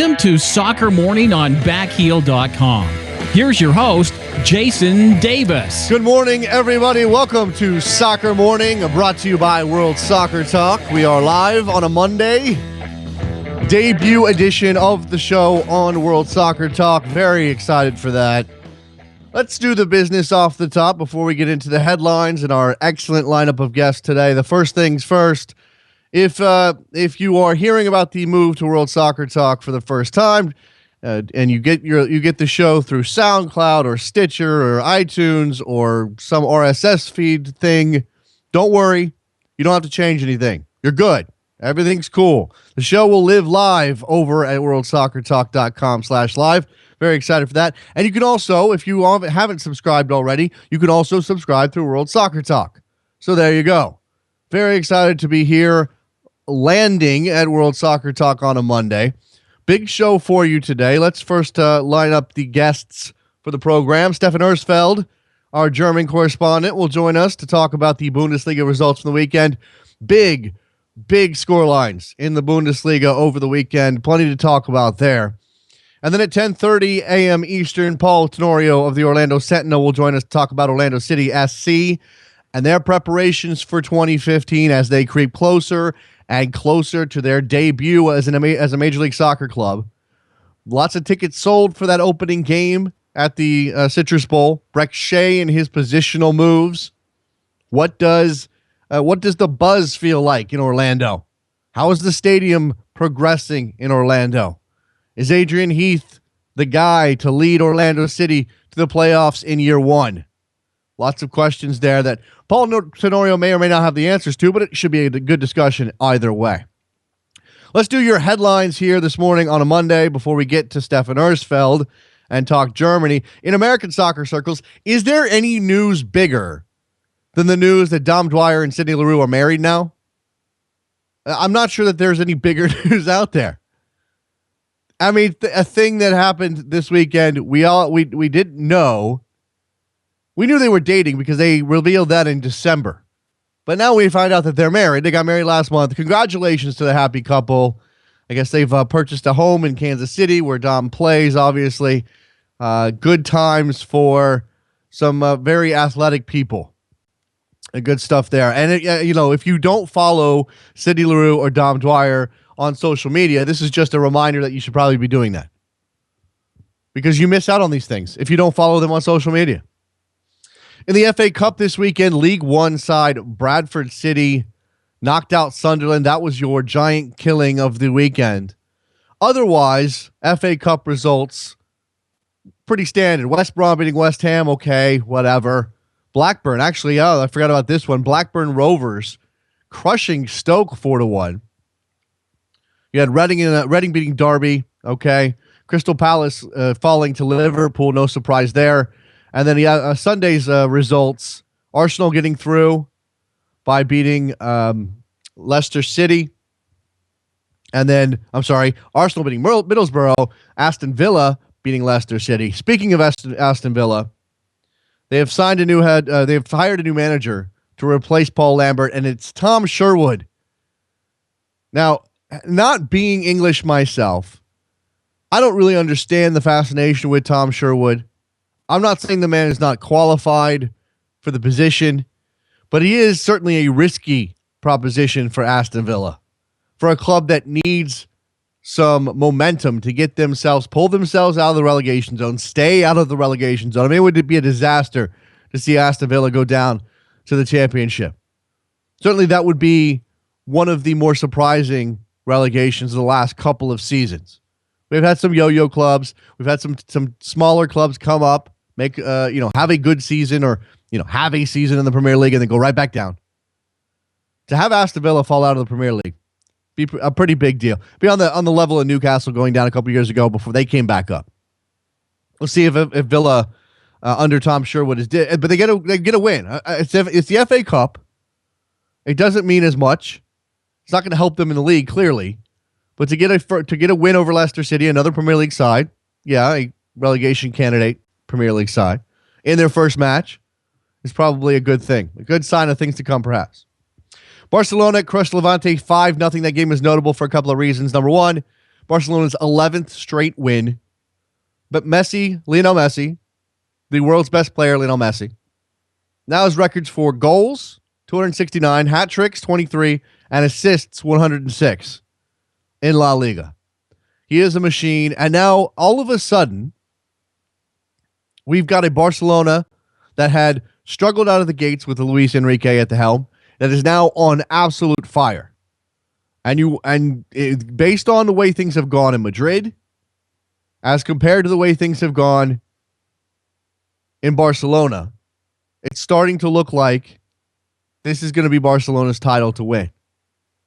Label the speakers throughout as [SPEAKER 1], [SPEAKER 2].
[SPEAKER 1] Welcome to Soccer Morning on Backheel.com. Here's your host, Jason Davis.
[SPEAKER 2] Good morning, everybody. Welcome to Soccer Morning, brought to you by World Soccer Talk. We are live on a Monday, debut edition of the show on World Soccer Talk. Very excited for that. Let's do the business off the top before we get into the headlines and our excellent lineup of guests today. The first things first, if you are hearing about the move to World Soccer Talk for the first time, and you get the show through SoundCloud or Stitcher or iTunes or some RSS feed thing, don't worry. You don't have to change anything. You're good. Everything's cool. The show will live live over at worldsoccertalk.com/live. Very excited for that. And you can also, if you haven't subscribed already, you can also subscribe through World Soccer Talk. So there you go. Very excited to be here landing at World Soccer Talk on a Monday. Big show for you today. Let's first line up the guests for the program. Stefan Uersfeld, our German correspondent, will join us to talk about the Bundesliga results from the weekend. Big score lines in the Bundesliga over the weekend. Plenty to talk about there. And then at 10:30 a.m. Eastern, Paul Tenorio of the Orlando Sentinel will join us to talk about Orlando City SC and their preparations for 2015 as they creep closer and closer to their debut as a Major League Soccer club. Lots of tickets sold for that opening game at the Citrus Bowl. Breck Shea and his positional moves. What does the buzz feel like in Orlando? How is the stadium progressing in Orlando? Is Adrian Heath the guy to lead Orlando City to the playoffs in year one? Lots of questions there that Paul Tenorio may or may not have the answers to, but it should be a good discussion either way. Let's do your headlines here this morning on a Monday before we get to Stefan Uersfeld and talk Germany. In American soccer circles, is there any news bigger than the news that Dom Dwyer and Sidney Leroux are married now? I'm not sure that there's any bigger news out there. I mean, a thing that happened this weekend, we didn't know. We knew they were dating because they revealed that in December. But now we find out that they're married. They got married last month. Congratulations to the happy couple. I guess they've purchased a home in Kansas City where Dom plays, obviously. Good times for some very athletic people. Good stuff there. And, if you don't follow Sidney Leroux or Dom Dwyer on social media, this is just a reminder that you should probably be doing that. Because you miss out on these things if you don't follow them on social media. In the FA Cup this weekend, League One side Bradford City knocked out Sunderland. That was your giant killing of the weekend. Otherwise, FA Cup results, pretty standard. West Brom beating West Ham, okay, whatever. Blackburn, actually, I forgot about this one. Blackburn Rovers crushing Stoke 4-1. You had Reading beating Derby, okay. Crystal Palace falling to Liverpool, no surprise there. And then Sunday's results, Arsenal getting through by beating Leicester City. And then, Arsenal beating Middlesbrough, Aston Villa beating Leicester City. Speaking of Aston Villa, they have signed they've hired a new manager to replace Paul Lambert, and it's Tom Sherwood. Now, not being English myself, I don't really understand the fascination with Tom Sherwood. I'm not saying the man is not qualified for the position, but he is certainly a risky proposition for Aston Villa, for a club that needs some momentum to pull themselves out of the relegation zone, stay out of the relegation zone. I mean, it would be a disaster to see Aston Villa go down to the championship. Certainly that would be one of the more surprising relegations of the last couple of seasons. We've had some yo-yo clubs. We've had some smaller clubs come up, have a good season or, have a season in the Premier League and then go right back down. To have Aston Villa fall out of the Premier League, be a pretty big deal. Be on the level of Newcastle going down a couple years ago before they came back up. We'll see if Villa under Tom Sherwood but they get a win. It's the FA Cup. It doesn't mean as much. It's not going to help them in the league, clearly. But to get a win over Leicester City, another Premier League side, a relegation candidate Premier League side, in their first match, is probably a good thing. A good sign of things to come, perhaps. Barcelona crushed Levante 5-0. That game is notable for a couple of reasons. Number one, Barcelona's 11th straight win. But Lionel Messi, the world's best player, Lionel Messi, now has records for goals, 269, hat tricks, 23, and assists, 106 in La Liga. He is a machine. And now, all of a sudden, we've got a Barcelona that had struggled out of the gates with Luis Enrique at the helm that is now on absolute fire. Based on the way things have gone in Madrid, as compared to the way things have gone in Barcelona, it's starting to look like this is going to be Barcelona's title to win.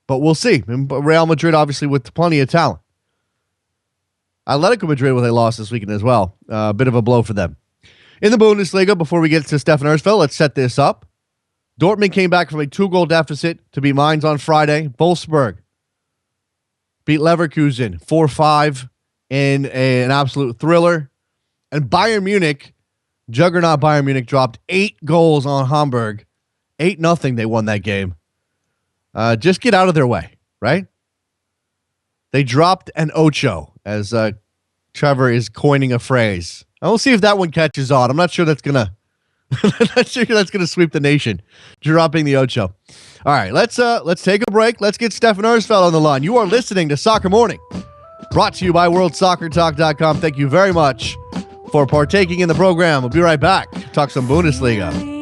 [SPEAKER 2] But we'll see. Real Madrid, obviously, with plenty of talent. Atletico Madrid with a loss this weekend as well. A bit of a blow for them. In the Bundesliga, before we get to Stefan Uersfeld, let's set this up. Dortmund came back from a 2-goal deficit to beat Mainz on Friday. Wolfsburg beat Leverkusen 4-5 in an absolute thriller. And Bayern Munich, juggernaut Bayern Munich, dropped 8 goals on Hamburg. 8-0 they won that game. Just get out of their way, right? They dropped an ocho, as Trevor is coining a phrase. And we'll see if that one catches on. I'm not sure that's gonna sweep the nation. Dropping the ocho. All right, let's take a break. Let's get Stefan Uersfeld on the line. You are listening to Soccer Morning, brought to you by WorldSoccerTalk.com. Thank you very much for partaking in the program. We'll be right back. Talk some Bundesliga.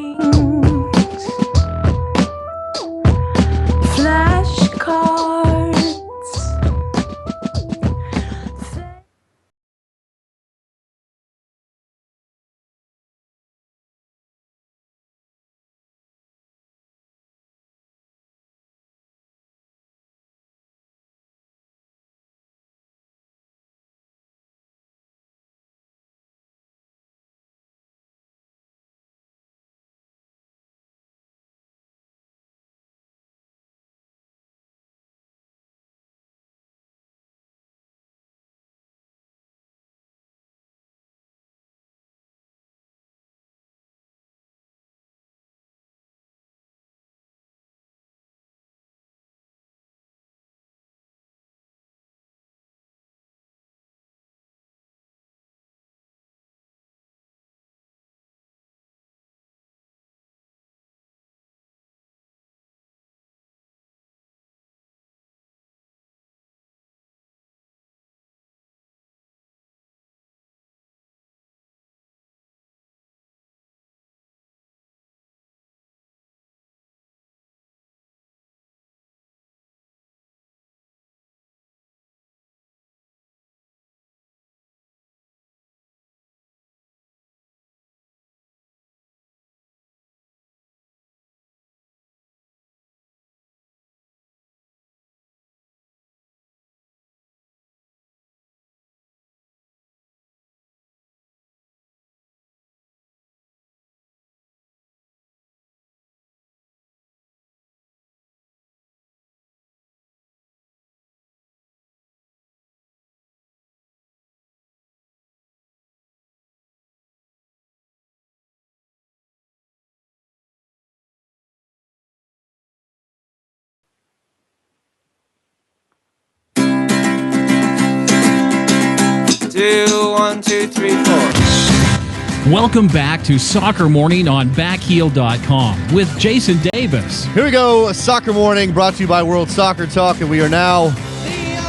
[SPEAKER 3] Two, 1, 2, 3, 4.
[SPEAKER 1] Welcome back to Soccer Morning on backheel.com with Jason Davis.
[SPEAKER 2] Here we go, Soccer Morning, brought to you by World Soccer Talk, and we are now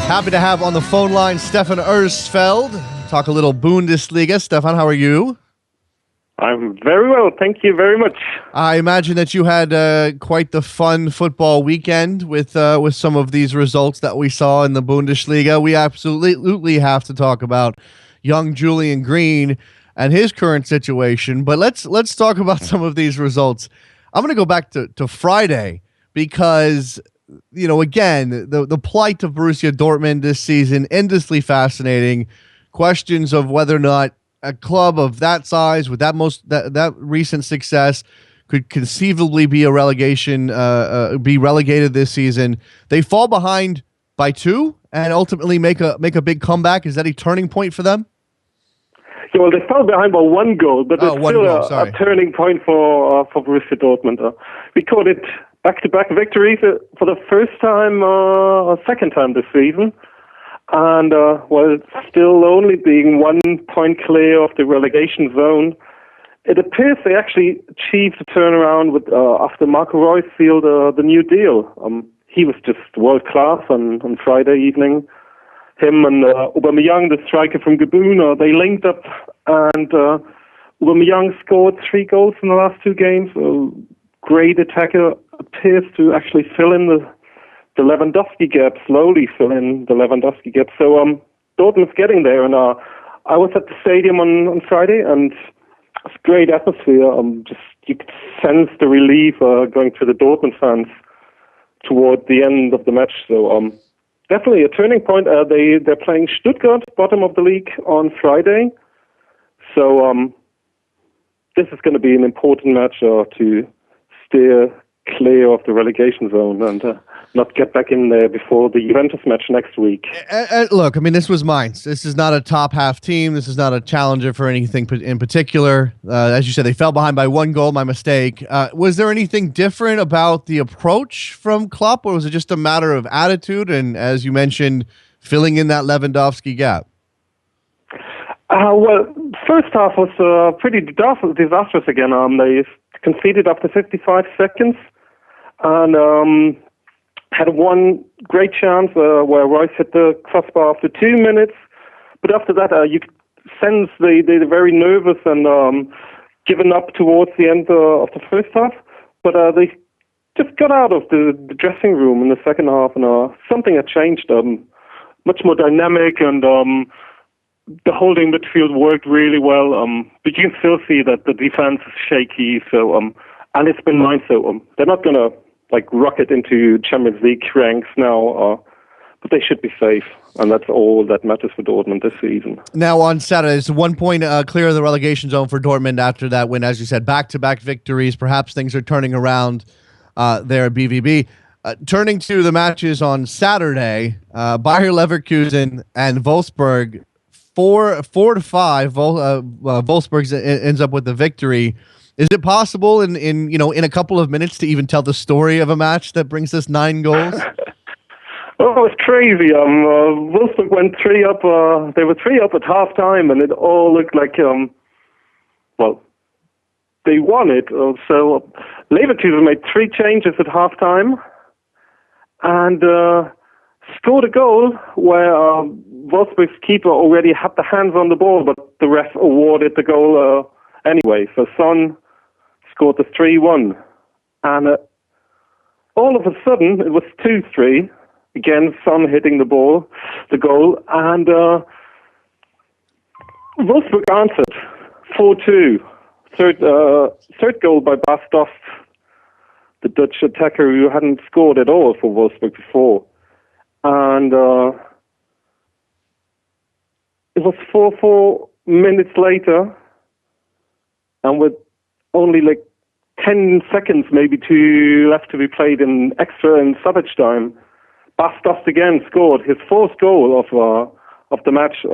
[SPEAKER 2] happy to have on the phone line Stefan Uersfeld. Talk a little Bundesliga. Stefan, how are you?
[SPEAKER 4] I'm very well, thank you very much.
[SPEAKER 2] I imagine that you had quite the fun football weekend with some of these results that we saw in the Bundesliga. We absolutely have to talk about young Julian Green and his current situation, but let's talk about some of these results. I'm going to go back to Friday because, you know, again, the plight of Borussia Dortmund this season, endlessly fascinating. Questions of whether or not a club of that size with that recent success could conceivably be be relegated this season. They fall behind by 2 and ultimately make a big comeback. Is that a turning point for them?
[SPEAKER 4] Yeah, well, they fell behind by 1 goal, but it's still a turning point for Borussia Dortmund. We called it back-to-back victories for the first time or second time this season. And, still only being 1 point clear of the relegation zone, it appears they actually achieved a turnaround with after Marco Reus sealed the new deal. He was just world class on Friday evening. Him and Aubameyang, the striker from Gabon, they linked up, and Aubameyang scored 3 goals in the last 2 games. Great attacker, appears to actually fill in the Lewandowski gap, slowly fill in the Lewandowski gap. So Dortmund's getting there, and I was at the stadium on Friday, and it's a great atmosphere. You could sense the relief going through the Dortmund fans toward the end of the match. So definitely a turning point. They're playing Stuttgart, bottom of the league, on Friday. So this is going to be an important match to steer clear of the relegation zone and not get back in there before the Juventus match next week.
[SPEAKER 2] Look, I mean, this was Mainz. This is not a top half team. This is not a challenger for anything in particular. As you said, they fell behind by 1 goal, my mistake. Was there anything different about the approach from Klopp, or was it just a matter of attitude and, as you mentioned, filling in that Lewandowski gap?
[SPEAKER 4] First half was pretty disastrous again. They conceded after 55 seconds and had one great chance where Reus hit the crossbar after 2 minutes. But after that, you could sense they're very nervous and given up towards the end of the first half. But they just got out of the dressing room in the second half, and something had changed. Much more dynamic, and the holding midfield worked really well. But you can still see that the defense is shaky. So and it's been Mainz, so they're not going to rocket into Champions League ranks now, but they should be safe, and that's all that matters for Dortmund this season.
[SPEAKER 2] Now on Saturday, it's 1 point clear of the relegation zone for Dortmund after that win. As you said, back-to-back victories. Perhaps things are turning around there at BVB. Turning to the matches on Saturday, Bayer Leverkusen and Wolfsburg, 4-5. Wolfsburg ends up with the victory. Is it possible in a couple of minutes to even tell the story of a match that brings us 9 goals?
[SPEAKER 4] Oh, it's crazy. Wolfsburg went 3 up. They were 3 up at halftime, and it all looked like they won it. So Leverkusen made 3 changes at halftime and scored a goal where Wolfsburg's keeper already had the hands on the ball, but the ref awarded the goal anyway. So Son scored the 3-1. And all of a sudden, it was 2-3. Again, Son hitting the goal. And Wolfsburg answered 4-2. Third goal by Bas Dost, the Dutch attacker who hadn't scored at all for Wolfsburg before. And it was 4 minutes later, and with only 10 seconds maybe left to be played in extra and stoppage time, Bas Dost again scored his 4th goal of the match,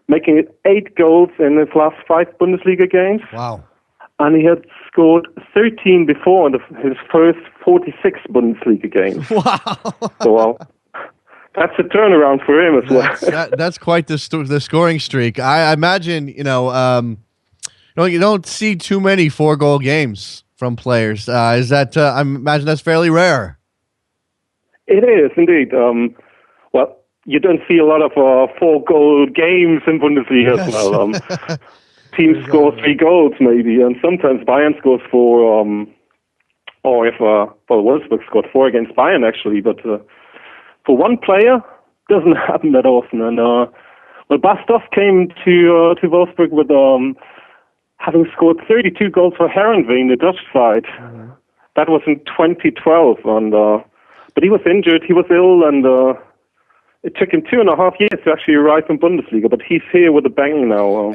[SPEAKER 4] making it 8 goals in his last 5 Bundesliga games.
[SPEAKER 2] Wow.
[SPEAKER 4] And he had scored 13 before in his first 46 Bundesliga games.
[SPEAKER 2] Wow.
[SPEAKER 4] So that's a turnaround for him as well.
[SPEAKER 2] That's quite the scoring streak. I imagine, you don't see too many 4-goal games from players. Is that? I imagine that's fairly rare.
[SPEAKER 4] It is indeed. You don't see a lot of 4-goal games in Bundesliga as well. Teams score 3 goals maybe, and sometimes Bayern scores 4. Or if Wolfsburg scored 4 against Bayern actually, but for one player, doesn't happen that often. And Bas Dost came to Wolfsburg with having scored 32 goals for Herenveen, the Dutch side. Mm-hmm. That was in 2012, and but he was injured, he was ill, and it took him 2.5 years to actually arrive in Bundesliga, but he's here with a bang now.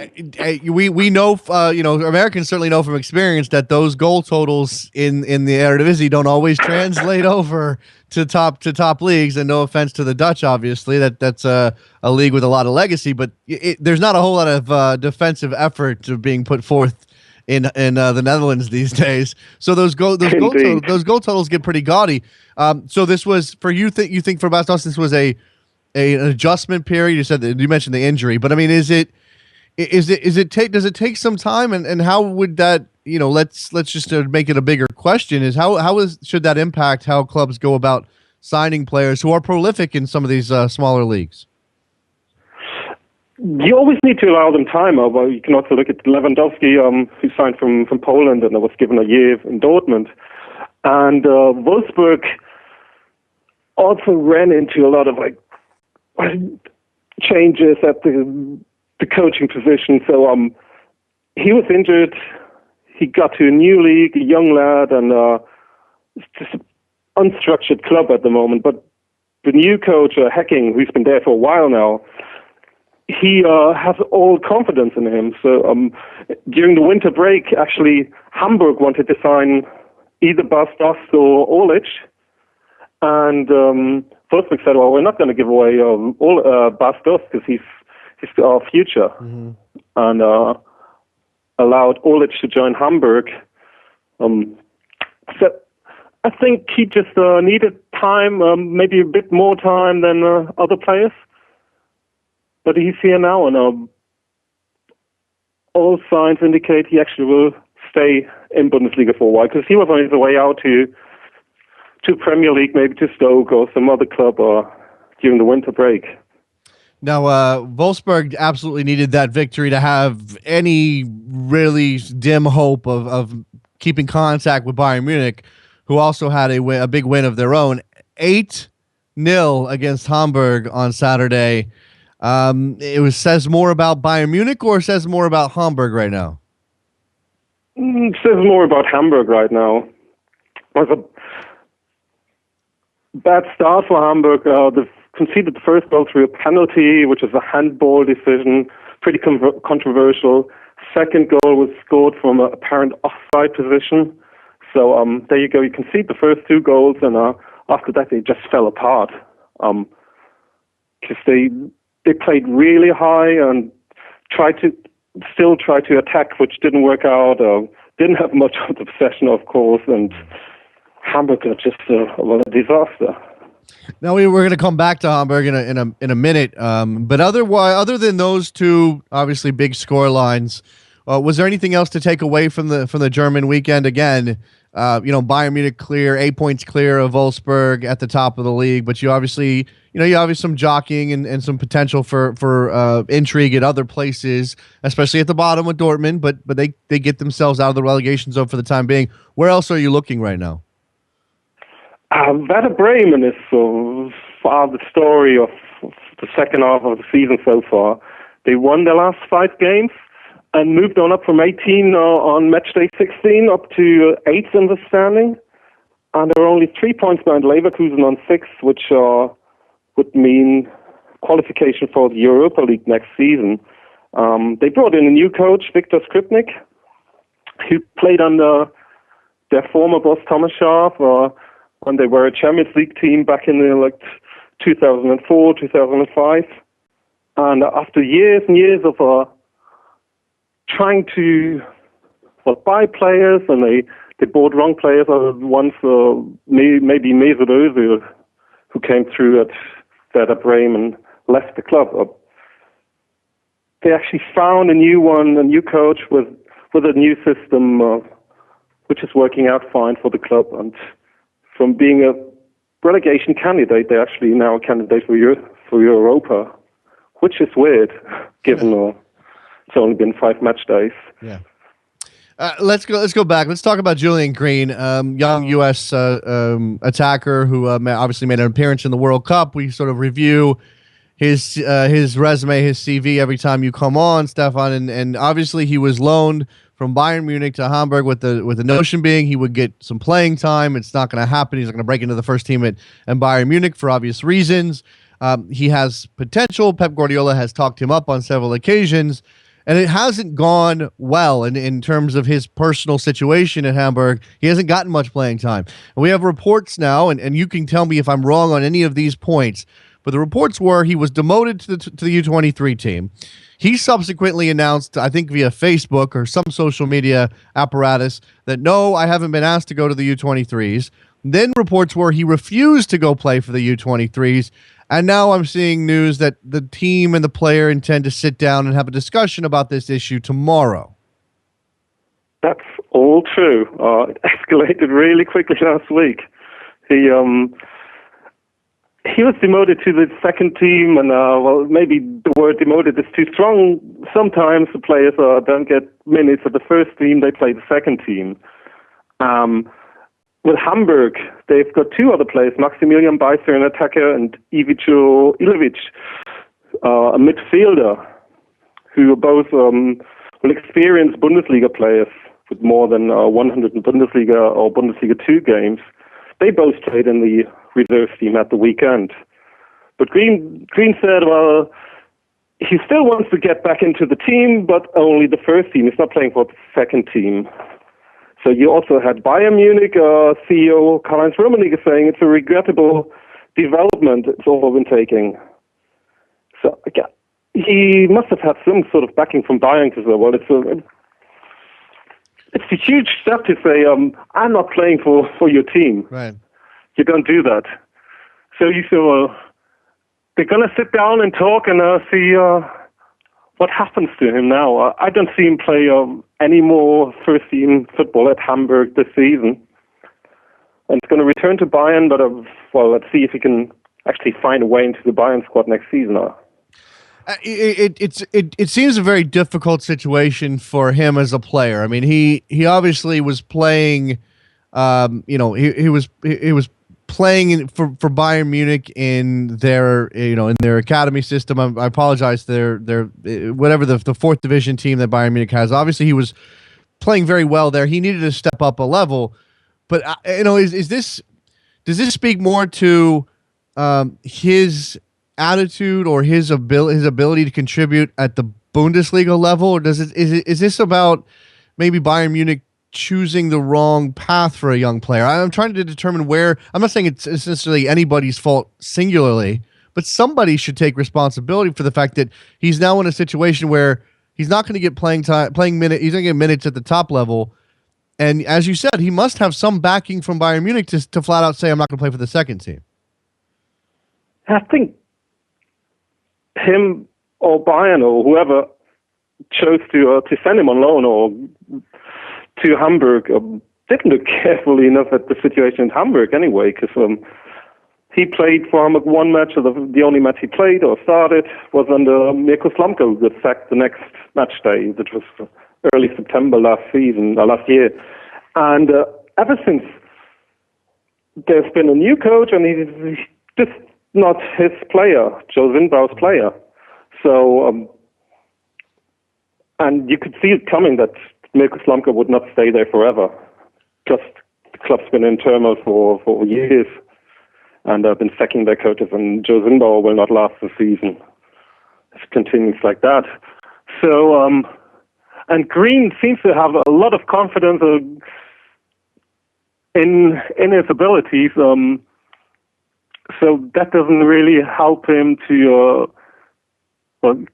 [SPEAKER 2] We know, Americans certainly know from experience that those goal totals in the Eredivisie don't always translate over to top leagues. And no offense to the Dutch, obviously, that's a league with a lot of legacy, but there's not a whole lot of defensive effort being put forth in the Netherlands these days. So those goal totals get pretty gaudy. So this was for you. You think for Bas Dost this was a an adjustment period? You mentioned the injury, but I mean, does it take some time, and how would that, let's just make it a bigger question, is should that impact how clubs go about signing players who are prolific in some of these smaller leagues?
[SPEAKER 4] You always need to allow them time. Well, you can also look at Lewandowski, who signed from Poland and was given a year in Dortmund. And Wolfsburg also ran into a lot of changes at the coaching position. So he was injured. He got to a new league, a young lad, and it's just an unstructured club at the moment. But the new coach, Hecking, who's been there for a while now, he has all confidence in him. So during the winter break, actually, Hamburg wanted to sign either Bas Dost or Orlic. And Wolfsburg said, well, we're not going to give away Bas Dost because he's our future. Mm-hmm. And allowed Orlic to join Hamburg. So I think he just needed time, maybe a bit more time than other players. But he's here now, and all signs indicate he actually will stay in Bundesliga for a while, because he was on his way out to Premier League, maybe to Stoke or some other club during the winter break.
[SPEAKER 2] Now, Wolfsburg absolutely needed that victory to have any really dim hope of keeping contact with Bayern Munich, who also had a big win of their own, 8-0 against Hamburg on Saturday. Says more about Bayern Munich, or says more about Hamburg right now?
[SPEAKER 4] It says more about Hamburg right now. It was a bad start for Hamburg. They've conceded the first goal through a penalty, which is a handball decision, pretty controversial. Second goal was scored from an apparent offside position. So there you go. You concede the first two goals, and after that they just fell apart. Because they played really high and tried to attack, which didn't work out. Didn't have much of the possession, of course, and Hamburg are just a disaster.
[SPEAKER 2] Now we're going to come back to Hamburg in a minute, but other than those two, obviously big score lines, was there anything else to take away from the German weekend? Again, Bayern Munich clear, 8 points clear of Wolfsburg at the top of the league, but you obviously some jockeying and some potential for intrigue at other places, especially at the bottom with Dortmund, but they get themselves out of the relegation zone for the time being. Where else are you looking right now?
[SPEAKER 4] Werder Bremen is the story of the second half of the season so far. They won their last 5 games and moved on up from 18 on match day 16 up to 8th in the standing. And they're only 3 points behind Leverkusen on 6th, which would mean qualification for the Europa League next season. They brought in a new coach, Viktor Skripnik, who played under their former boss, Thomas Schaaf, when they were a Champions League team back in 2004, 2005. And after years and years of trying to buy players, and they bought wrong players, once maybe Mesut Özil, who came through at Werder Bremen, left the club. They actually found a new coach with a new system, which is working out fine for the club. And from being a relegation candidate, they're actually now a candidate for Europa, which is weird, given it's only been 5 match days.
[SPEAKER 2] Yeah. Let's go back. Let's talk about Julian Green, young U.S. Attacker who obviously made an appearance in the World Cup. We sort of review his resume, his CV every time you come on, Stefan, and obviously he was loaned from Bayern Munich to Hamburg with the notion being he would get some playing time. It's not going to happen. He's not going to break into the first team at Bayern Munich for obvious reasons. He has potential. Pep Guardiola has talked him up on several occasions, and it hasn't gone well in terms of his personal situation at Hamburg. He hasn't gotten much playing time. And we have reports now, and you can tell me if I'm wrong on any of these points, but the reports were he was demoted to the U23 team. He subsequently announced, I think via Facebook or some social media apparatus, that no, I haven't been asked to go to the U23s. Then reports were he refused to go play for the U23s And now I'm seeing news that the team and the player intend to sit down and have a discussion about this issue tomorrow.
[SPEAKER 4] That's all true. It escalated really quickly last week. He was demoted to the second team, and well, maybe the word demoted is too strong. Sometimes the players don't get minutes at the first team; they play the second team. With Hamburg, they've got two other players, Maximilian Beiser, an attacker, and Ivico Ilovic, a midfielder, who are both experienced Bundesliga players with more than 100 Bundesliga or Bundesliga 2 games. They both played in the reserve team at the weekend. But Green said, well, he still wants to get back into the team, but only the first team. He's not playing for the second team. So you also had Bayern Munich CEO Karl-Heinz Rummenigge saying it's a regrettable development it's all been taking. So again, he must have had some sort of backing from Bayern to say, well, it's a huge step to say, I'm not playing for your team.
[SPEAKER 2] Right.
[SPEAKER 4] You don't do that. So you say, well, they're going to sit down and talk and see what happens to him now. I don't see him play any more first-team football at Hamburg this season. And he's going to return to Bayern, but well, let's see if he can actually find a way into the Bayern squad next season.
[SPEAKER 2] It seems a very difficult situation for him as a player. I mean, he obviously was playing. He was playing for Bayern Munich in their in their academy system. I apologize. Their whatever the fourth division team that Bayern Munich has. Obviously, he was playing very well there. He needed to step up a level, but does this speak more to his attitude or his ability to contribute at the Bundesliga level, or is this about maybe Bayern Munich choosing the wrong path for a young player? I'm trying to determine where. I'm not saying it's necessarily anybody's fault singularly, but somebody should take responsibility for the fact that he's now in a situation where he's not going to get playing minutes. He's going to get minutes at the top level, and as you said, he must have some backing from Bayern Munich to flat out say, I'm not going to play for the second team.
[SPEAKER 4] I think him or Bayern or whoever chose to send him on loan or to Hamburg didn't look carefully enough at the situation in Hamburg anyway, because he played for Hamburg one match, or the only match he played or started was under Mirko Slomka, who got sacked the next match day, which was early September last year. And ever since, there's been a new coach, and he's just not his player, Joe Zinbau's player. So, and you could see it coming that Mirko Slomka would not stay there forever. Just the club's been in turmoil for years, and been sacking their coaches, and Joe Zinbau will not last the season if it continues like that. So, and Green seems to have a lot of confidence in his abilities. So that doesn't really help him to, it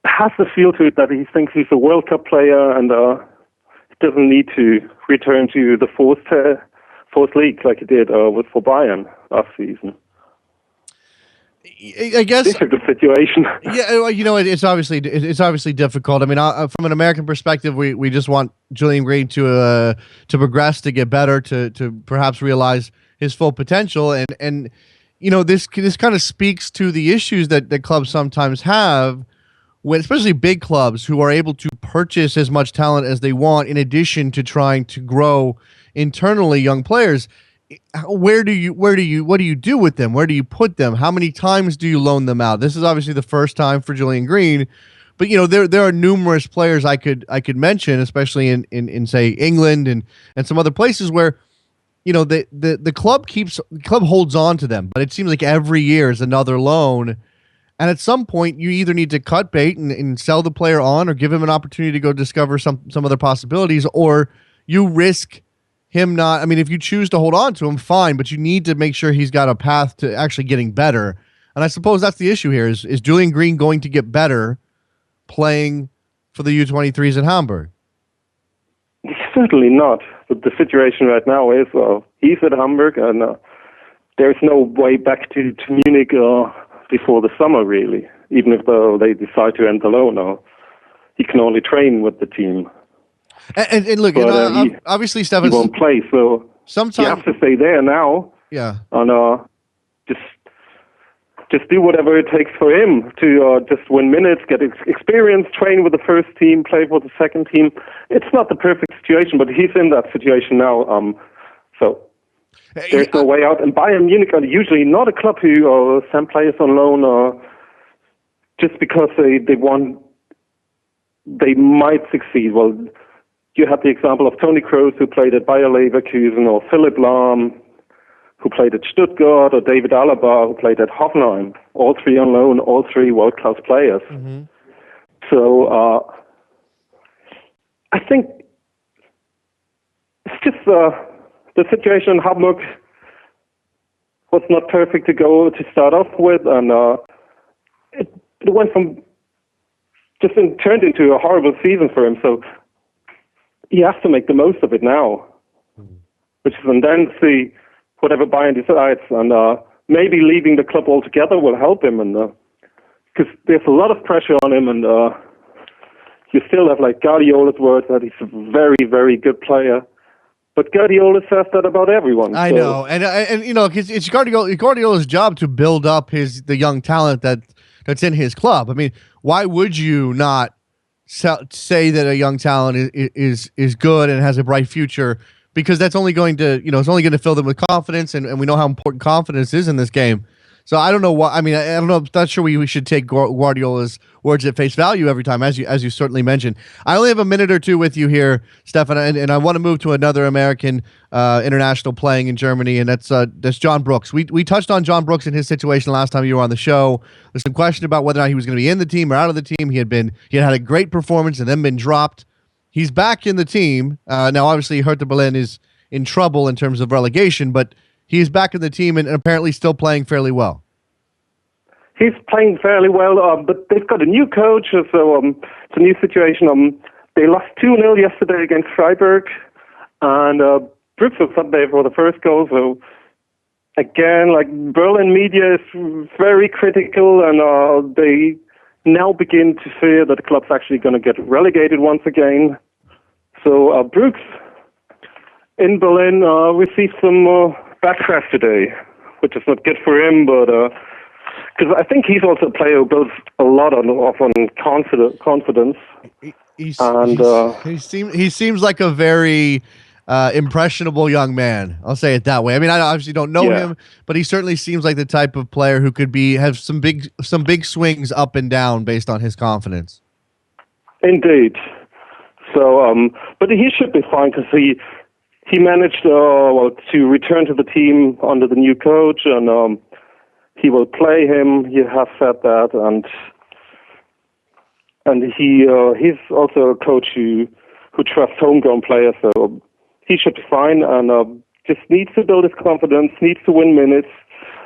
[SPEAKER 4] has the feel to it that he thinks he's a World Cup player and doesn't need to return to the fourth league like he did for Bayern last season.
[SPEAKER 2] I guess
[SPEAKER 4] this is the situation.
[SPEAKER 2] Yeah, it's obviously difficult. I mean, from an American perspective, we just want Julian Green to progress, to get better, to perhaps realize his full potential, and this kind of speaks to the issues that clubs sometimes have, when especially big clubs who are able to purchase as much talent as they want, in addition to trying to grow internally young players. What do you do with them? Where do you put them? How many times do you loan them out? This is obviously the first time for Julian Green, but there are numerous players I could mention, especially in say England and some other places where the club holds on to them, but it seems like every year is another loan. And at some point, you either need to cut bait and sell the player on, or give him an opportunity to go discover some other possibilities, or you risk him not. I mean, if you choose to hold on to him, fine, but you need to make sure he's got a path to actually getting better. And I suppose that's the issue here: is Julian Green going to get better playing for the U23s in Hamburg?
[SPEAKER 4] Certainly not. But the situation right now is he's at Hamburg, and there's no way back to Munich before the summer, really. Even if they decide to end the loan, he can only train with the team.
[SPEAKER 2] And look,
[SPEAKER 4] But,
[SPEAKER 2] obviously,
[SPEAKER 4] he
[SPEAKER 2] Stefan,
[SPEAKER 4] won't play, so he has to stay there now.
[SPEAKER 2] Yeah.
[SPEAKER 4] And just do whatever it takes for him to just win minutes, get experience, train with the first team, play for the second team. It's not the perfect situation, but he's in that situation now. So there's no way out. And Bayern Munich are usually not a club who send players on loan just because they might succeed. Well, you had the example of Toni Kroos, who played at Bayer Leverkusen, or Philipp Lahm, who played at Stuttgart, or David Alaba, who played at Hoffenheim. All three on loan, all three world-class players. Mm-hmm. So I think it's just the situation in Hamburg was not perfect to start off with, and it went from turned into a horrible season for him. So he has to make the most of it now, which is, and then see whatever Bayern decides, and maybe leaving the club altogether will help him, and because there's a lot of pressure on him, and you still have like Guardiola's words that he's a very, very good player. But Guardiola says that about everyone.
[SPEAKER 2] I know, and you know, it's Guardiola's job to build up the young talent that's in his club. I mean, why would you not say that a young talent is good and has a bright future? Because that's only going to, it's only going to fill them with confidence, and we know how important confidence is in this game. So I don't know what, I mean, I don't know, I'm not sure we should take Guardiola's words at face value every time, as you certainly mentioned. I only have a minute or two with you here, Stefan, and I want to move to another American international playing in Germany, and that's John Brooks. We touched on John Brooks and his situation last time you were on the show. There's some question about whether or not he was going to be in the team or out of the team. He had had a great performance and then been dropped. He's back in the team. Now, obviously, Hertha Berlin is in trouble in terms of relegation, but he's back in the team and apparently still playing fairly well.
[SPEAKER 4] He's playing fairly well, but they've got a new coach, so it's a new situation. They lost 2-0 yesterday against Freiburg, and Brooks was up there for the first goal. So, again, like, Berlin media is very critical, and they now begin to fear that the club's actually going to get relegated once again. So Brooks in Berlin received some backlash today, which is not good for him, but because I think he's also a player who builds a lot on confidence.
[SPEAKER 2] He seems like a very impressionable young man. I'll say it that way. I mean, I obviously don't know him, but he certainly seems like the type of player who could have some big swings up and down based on his confidence.
[SPEAKER 4] Indeed. So, but he should be fine because he managed to return to the team under the new coach, and he will play him. He has said that, and he's also a coach who trusts homegrown players. So he should be fine, and just needs to build his confidence, needs to win minutes,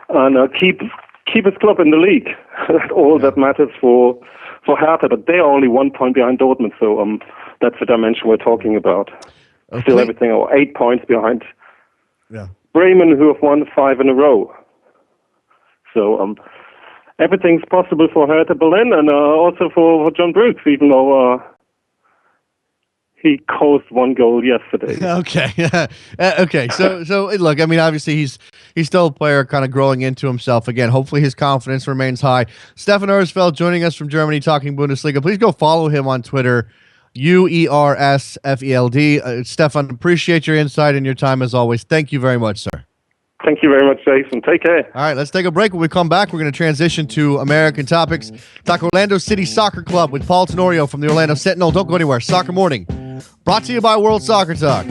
[SPEAKER 4] and keep his club in the league. That's all that matters for Hertha. But they're only 1 point behind Dortmund, so that's the dimension we're talking about. Okay. Still everything, 8 points behind Bremen, who have won 5 in a row. So everything's possible for Hertha Berlin, and also for John Brooks, even though he caused 1 goal yesterday.
[SPEAKER 2] Okay. Okay. So look, I mean, obviously he's still a player kind of growing into himself again. Hopefully his confidence remains high. Stefan Uersfeld joining us from Germany talking Bundesliga. Please go follow him on Twitter, Uersfeld. Stefan, appreciate your insight and your time as always. Thank you very much, sir.
[SPEAKER 4] Thank you very much, Jason. Take care.
[SPEAKER 2] All right, let's take a break. When we come back, we're going to transition to American topics. Talk Orlando City Soccer Club with Paul Tenorio from the Orlando Sentinel. Don't go anywhere. Soccer Morning, brought to you by World Soccer Talk.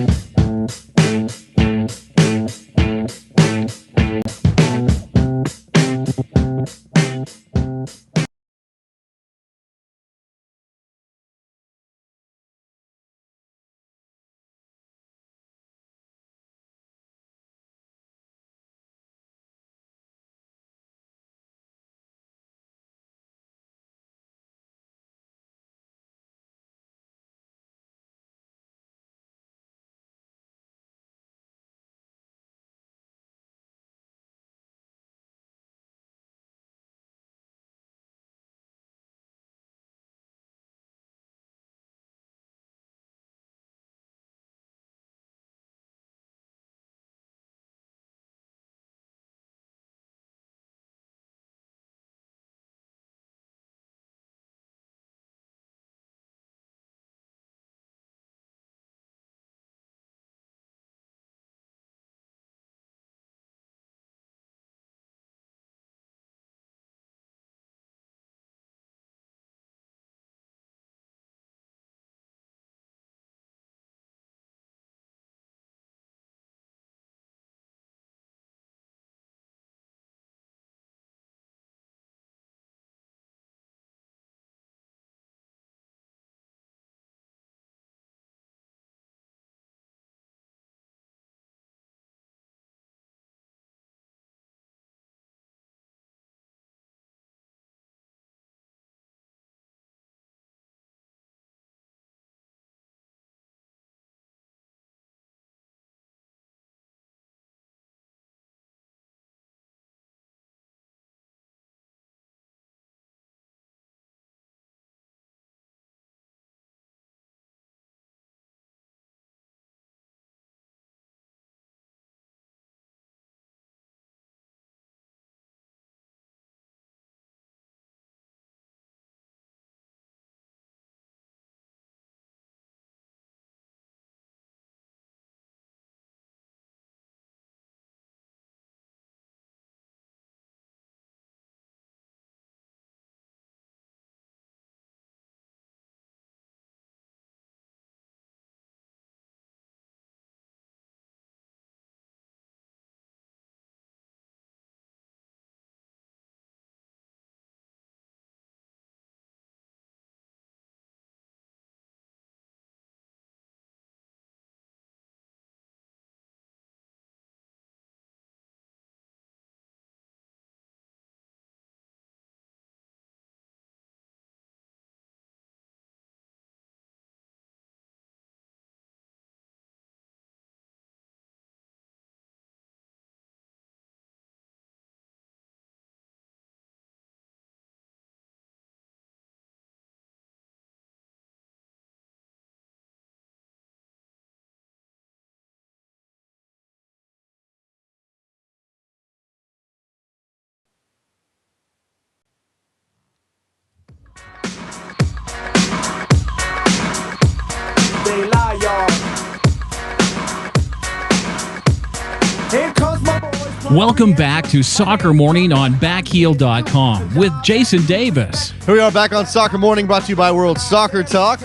[SPEAKER 1] Welcome back to Soccer Morning on backheel.com with Jason Davis.
[SPEAKER 2] Here we are back on Soccer Morning, brought to you by World Soccer Talk.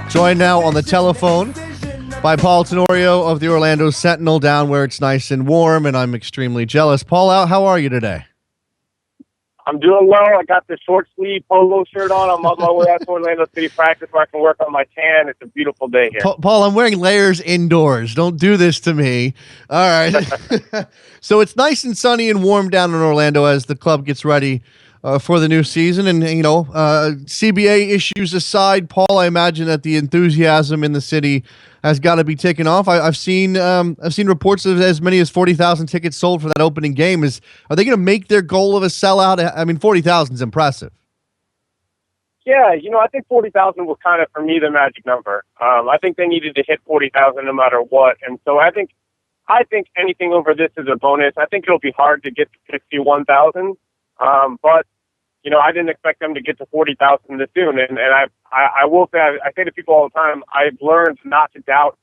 [SPEAKER 2] Joined now on the telephone by Paul Tenorio of the Orlando Sentinel, down where it's nice and warm, and I'm extremely jealous. Paul, how are you today?
[SPEAKER 5] I'm doing well. I got this short sleeve polo shirt on. I'm on my way out to Orlando City practice where I can work on my tan. It's a beautiful day here.
[SPEAKER 2] Paul, I'm wearing layers indoors. Don't do this to me. All right. So it's nice and sunny and warm down in Orlando as the club gets ready for the new season. And, CBA issues aside, Paul, I imagine that the enthusiasm in the city has got to be taken off. I've seen reports of as many as 40,000 tickets sold for that opening game. Are they going to make their goal of a sellout? I mean, 40,000 is impressive.
[SPEAKER 5] Yeah, I think 40,000 was kind of, for me, the magic number. I think they needed to hit 40,000 no matter what. And so I think anything over this is a bonus. I think it'll be hard to get to 61,000. But I didn't expect them to get to 40,000 this soon. And I will say, I say to people all the time, I've learned not to doubt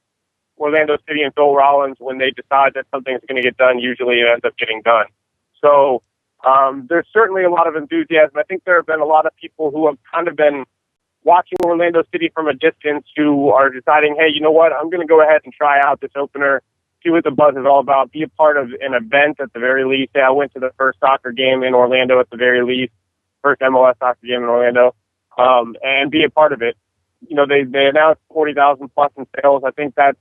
[SPEAKER 5] Orlando City and Phil Rollins when they decide that something's going to get done. Usually it ends up getting done. So there's certainly a lot of enthusiasm. I think there have been a lot of people who have kind of been watching Orlando City from a distance who are deciding, hey, you know what, I'm going to go ahead and try out this opener, see what the buzz is all about, be a part of an event at the very least. I went to the first soccer game in Orlando at the very least, first MLS soccer game in Orlando, and be a part of it. They announced 40,000 plus in sales. I think that's,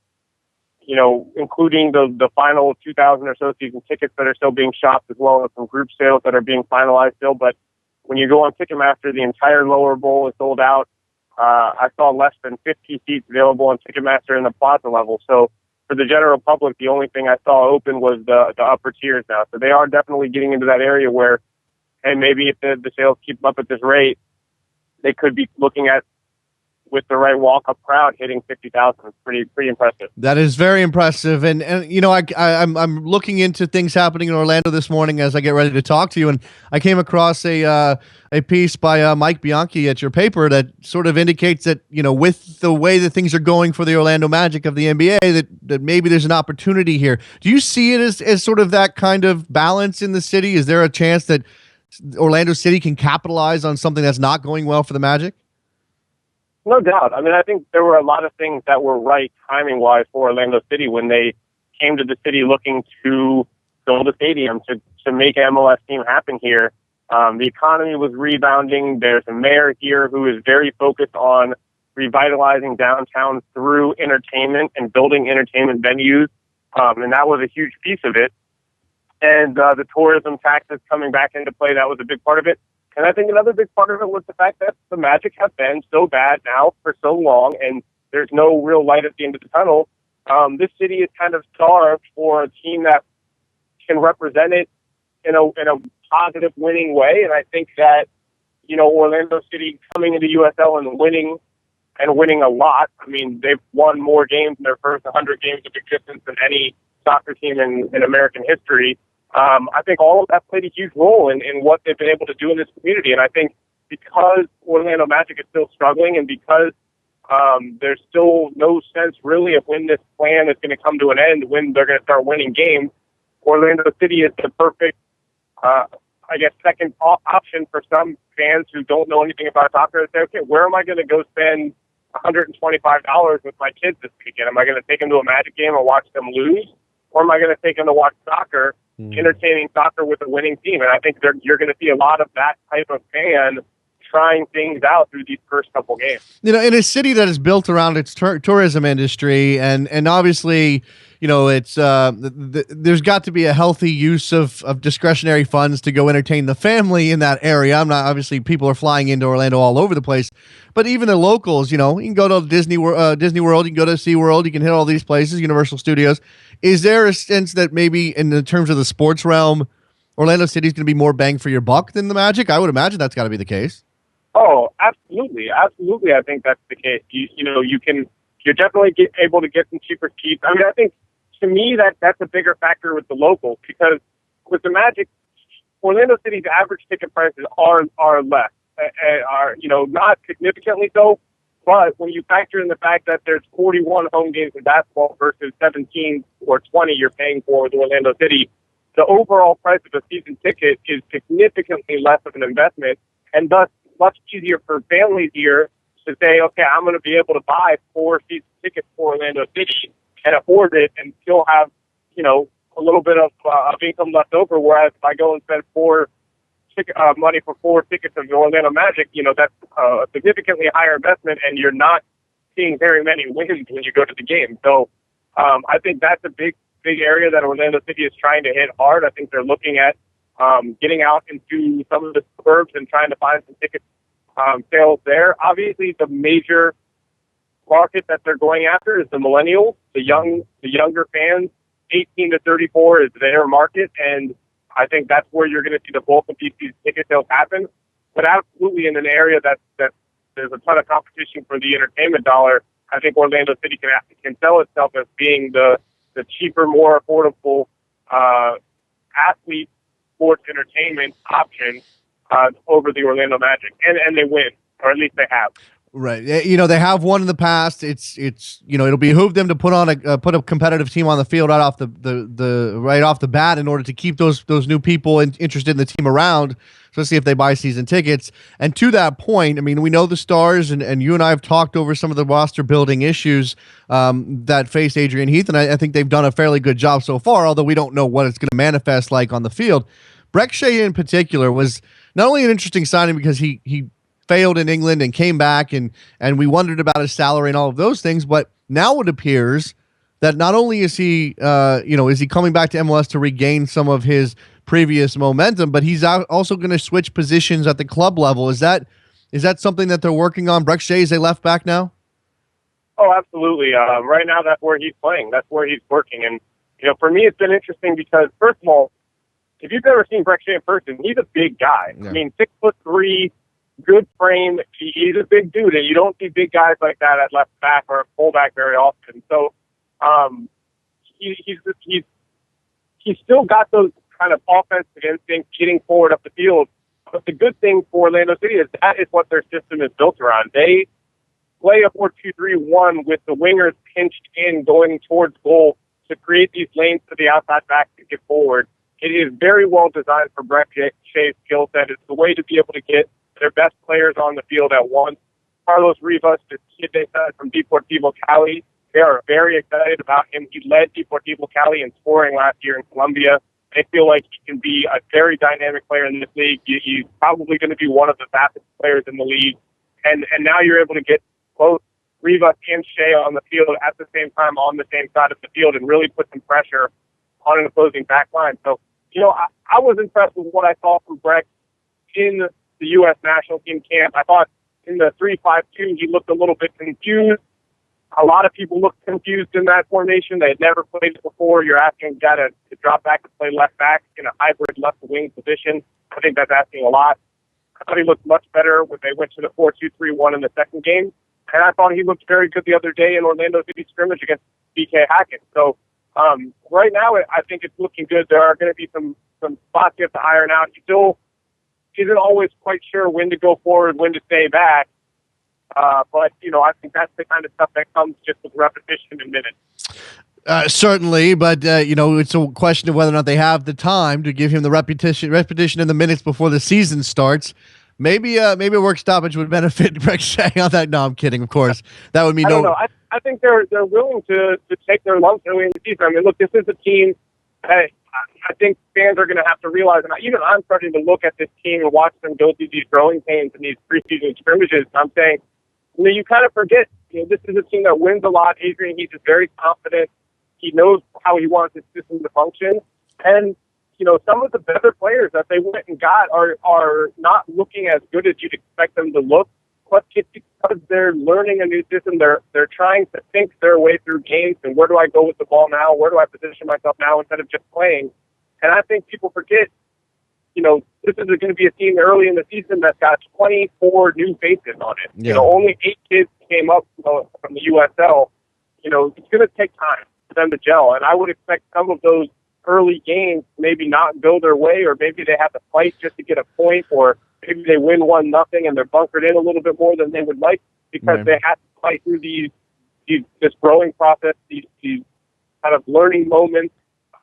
[SPEAKER 5] including the final 2,000 or so season tickets that are still being shopped, as well as some group sales that are being finalized still. But when you go on Ticketmaster, the entire lower bowl is sold out. I saw less than 50 seats available on Ticketmaster in the plaza level. So for the general public, the only thing I saw open was the upper tiers now. So they are definitely getting into that area where, and maybe if the sales keep up at this rate, they could be looking at, with the right walk-up crowd, hitting 50,000. It's pretty impressive.
[SPEAKER 2] That is very impressive. And I'm looking into things happening in Orlando this morning as I get ready to talk to you. And I came across a piece by Mike Bianchi at your paper that sort of indicates that, with the way that things are going for the Orlando Magic of the NBA, that maybe there's an opportunity here. Do you see it as sort of that kind of balance in the city? Is there a chance that Orlando City can capitalize on something that's not going well for the Magic?
[SPEAKER 5] No doubt. I mean, I think there were a lot of things that were right timing-wise for Orlando City when they came to the city looking to build a stadium to make an MLS team happen here. The economy was rebounding. There's a mayor here who is very focused on revitalizing downtown through entertainment and building entertainment venues, and that was a huge piece of it. And the tourism taxes coming back into play, that was a big part of it. And I think another big part of it was the fact that the Magic have been so bad now for so long, and there's no real light at the end of the tunnel. This city is kind of starved for a team that can represent it in a positive, winning way. And I think that, Orlando City coming into USL and winning a lot. I mean, they've won more games in their first 100 games of existence than any soccer team in American history. I think all of that played a huge role in what they've been able to do in this community. And I think because Orlando Magic is still struggling and because there's still no sense really of when this plan is going to come to an end, when they're going to start winning games, Orlando City is the perfect, second option for some fans who don't know anything about soccer to say, okay, where am I going to go spend $125 with my kids this weekend? Am I going to take them to a Magic game and watch them lose? Or am I going to take them to watch soccer, entertaining soccer with a winning team? And I think you're going to see a lot of that type of fan trying things out through these first couple games.
[SPEAKER 2] In a city that is built around its tourism industry, and obviously, it's there's got to be a healthy use of discretionary funds to go entertain the family in that area. Obviously people are flying into Orlando all over the place, but even the locals, you can go to Disney World, you can go to SeaWorld, you can hit all these places, Universal Studios. Is there a sense that maybe in the terms of the sports realm, Orlando City is going to be more bang for your buck than the Magic? I would imagine that's got to be the case.
[SPEAKER 5] Oh, absolutely. Absolutely. I think that's the case. You're definitely able to get some cheaper seats. I mean, I think to me that's a bigger factor with the locals, because with the Magic, Orlando City's average ticket prices are less, are not significantly so, but when you factor in the fact that there's 41 home games in basketball versus 17 or 20 you're paying for with Orlando City, the overall price of a season ticket is significantly less of an investment, and thus much easier for families here to say, okay, I'm going to be able to buy 4 season tickets for Orlando City and afford it and still have, a little bit of income left over. Whereas if I go and spend money for 4 tickets of the Orlando Magic, that's a significantly higher investment, and you're not seeing very many wins when you go to the game. So I think that's a big area that Orlando City is trying to hit hard. I think they're looking at getting out into some of the suburbs and trying to find some ticket sales there. Obviously, the major market that they're going after is the millennials, the younger fans. 18 to 34 is their market, and I think that's where you're going to see the bulk of these ticket sales happen. But absolutely in an area that there's a ton of competition for the entertainment dollar, I think Orlando City can sell itself as being the cheaper, more affordable athlete sports entertainment option over the Orlando Magic, and they win, or at least they have.
[SPEAKER 2] Right. They have won in the past. It's it'll behoove them to put a competitive team on the field right off the bat in order to keep those new people interested in the team around, especially if they buy season tickets. And to that point, I mean, we know the Stars, and you and I have talked over some of the roster building issues that face Adrian Heath, and I think they've done a fairly good job so far, although we don't know what it's going to manifest like on the field. Brek Shea in particular was not only an interesting signing because he failed in England and came back, and we wondered about his salary and all of those things. But now it appears that not only is he, is he coming back to MLS to regain some of his previous momentum, but he's also going to switch positions at the club level. Is that something that they're working on? Brek Shea is a left back now?
[SPEAKER 5] Oh, absolutely. Right now, that's where he's playing. That's where he's working. And, for me, it's been interesting because, first of all, if you've ever seen Brek Shea in person, he's a big guy. Yeah. I mean, 6'3", good frame. He's a big dude, and you don't see big guys like that at left back or fullback very often. So he's still got those kind of offensive instincts getting forward up the field. But the good thing for Orlando City is that is what their system is built around. They play a 4-2-3-1 with the wingers pinched in going towards goal to create these lanes to the outside back to get forward. It is very well designed for Brek Shea's skill set. It's the way to be able to get their best players on the field at once. Carlos Rivas, the kid they signed from Deportivo Cali, they are very excited about him. He led Deportivo Cali in scoring last year in Colombia. They feel like he can be a very dynamic player in this league. He's probably going to be one of the fastest players in the league. And now you're able to get both Rivas and Shea on the field at the same time on the same side of the field and really put some pressure on an opposing back line. So, I was impressed with what I saw from Brek in the U.S. national team camp. I thought in the 3-5-2, he looked a little bit confused. A lot of people looked confused in that formation. They had never played it before. You're asking a guy to drop back and play left back in a hybrid left wing position. I think that's asking a lot. I thought he looked much better when they went to the 4-2-3-1 in the second game. And I thought he looked very good the other day in Orlando City scrimmage against BK Hackett. So right now, I think it's looking good. There are going to be some spots you have to iron out. He still isn't always quite sure when to go forward, when to stay back. But, I think that's the kind of stuff that comes just with repetition and minutes.
[SPEAKER 2] Certainly, but, it's a question of whether or not they have the time to give him the repetition in the minutes before the season starts. Maybe a work stoppage would benefit Brek Shea on that. No, I'm kidding, of course. That would mean
[SPEAKER 5] I don't know. I think they're willing to take their lumps early in the season. I mean, look, this is a team that I think fans are going to have to realize, and even I'm starting to look at this team and watch them go through these growing pains and these preseason scrimmages. I'm saying, you kind of forget, this is a team that wins a lot. Adrian Heath is very confident. He knows how he wants his system to function. And, some of the better players that they went and got are not looking as good as you'd expect them to look. But it's because they're learning a new system. They're trying to think their way through games and where do I go with the ball now? Where do I position myself now instead of just playing? And I think people forget, this is going to be a team early in the season that's got 24 new faces on it.
[SPEAKER 2] Yeah.
[SPEAKER 5] Only 8 kids came up from the USL. It's going to take time for them to gel. And I would expect some of those early games maybe not go their way, or maybe they have to fight just to get a point, or maybe they win 1-0 and they're bunkered in a little bit more than they would like because they have to fight through this growing process, these kind of learning moments.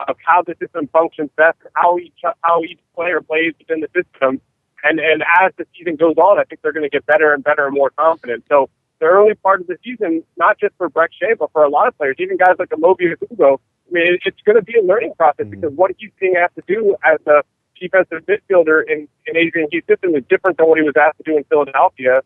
[SPEAKER 5] of how the system functions best, how each player plays within the system. And as the season goes on, I think they're going to get better and better and more confident. So the early part of the season, not just for Breck Shea, but for a lot of players, even guys like Amobi Hugo, I mean, it's going to be a learning process because what he's being asked to do as a defensive midfielder in Adrian Heath's system is different than what he was asked to do in Philadelphia.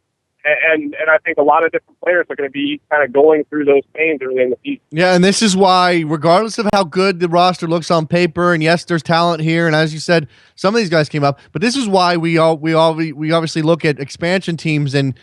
[SPEAKER 5] And I think a lot of different players are going to be kind of going through those pains early in the season.
[SPEAKER 2] Yeah, and this is why, regardless of how good the roster looks on paper, and yes, there's talent here, and as you said, some of these guys came up, but this is why we obviously look at expansion teams and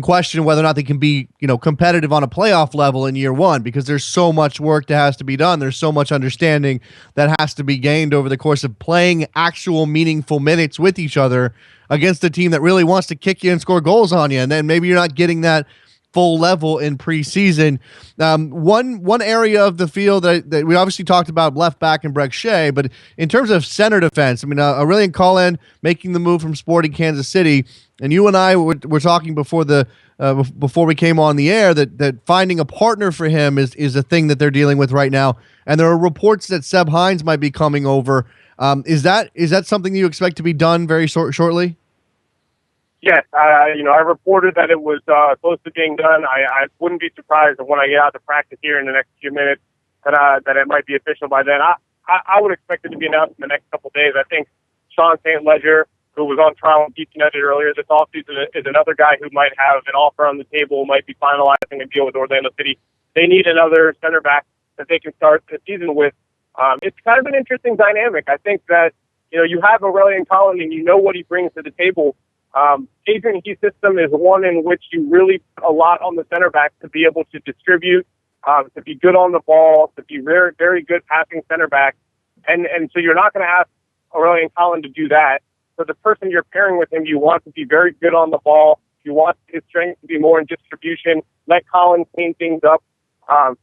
[SPEAKER 2] question whether or not they can be, competitive on a playoff level in year one, because there's so much work that has to be done. There's so much understanding that has to be gained over the course of playing actual meaningful minutes with each other against a team that really wants to kick you and score goals on you, and then maybe you're not getting that full level in preseason. One area of the field that we obviously talked about left back and Breck Shea, but in terms of center defense, I mean, Aurelien Collin making the move from Sporting Kansas City, and you and I were talking before we came on the air that finding a partner for him is a thing that they're dealing with right now, and there are reports that Seb Hines might be coming over. Is that something you expect to be done very shortly?
[SPEAKER 5] Yes, I reported that it was close to being done. I wouldn't be surprised if when I get out to practice here in the next few minutes that it might be official by then. I would expect it to be announced in the next couple of days. I think Sean St. Ledger, who was on trial with DC United earlier this offseason, is another guy who might have an offer on the table, might be finalizing a deal with Orlando City. They need another center back that they can start the season with. It's kind of an interesting dynamic. I think that, you have Aurelien Collin and you know what he brings to the table. Adrian Heath's system is one in which you really put a lot on the center back to be able to distribute, to be good on the ball, to be very, very good passing center back. And so you're not going to ask Aurelien Collin to do that. So the person you're pairing with him, you want to be very good on the ball. You want his strength to be more in distribution. Let Collin clean things up.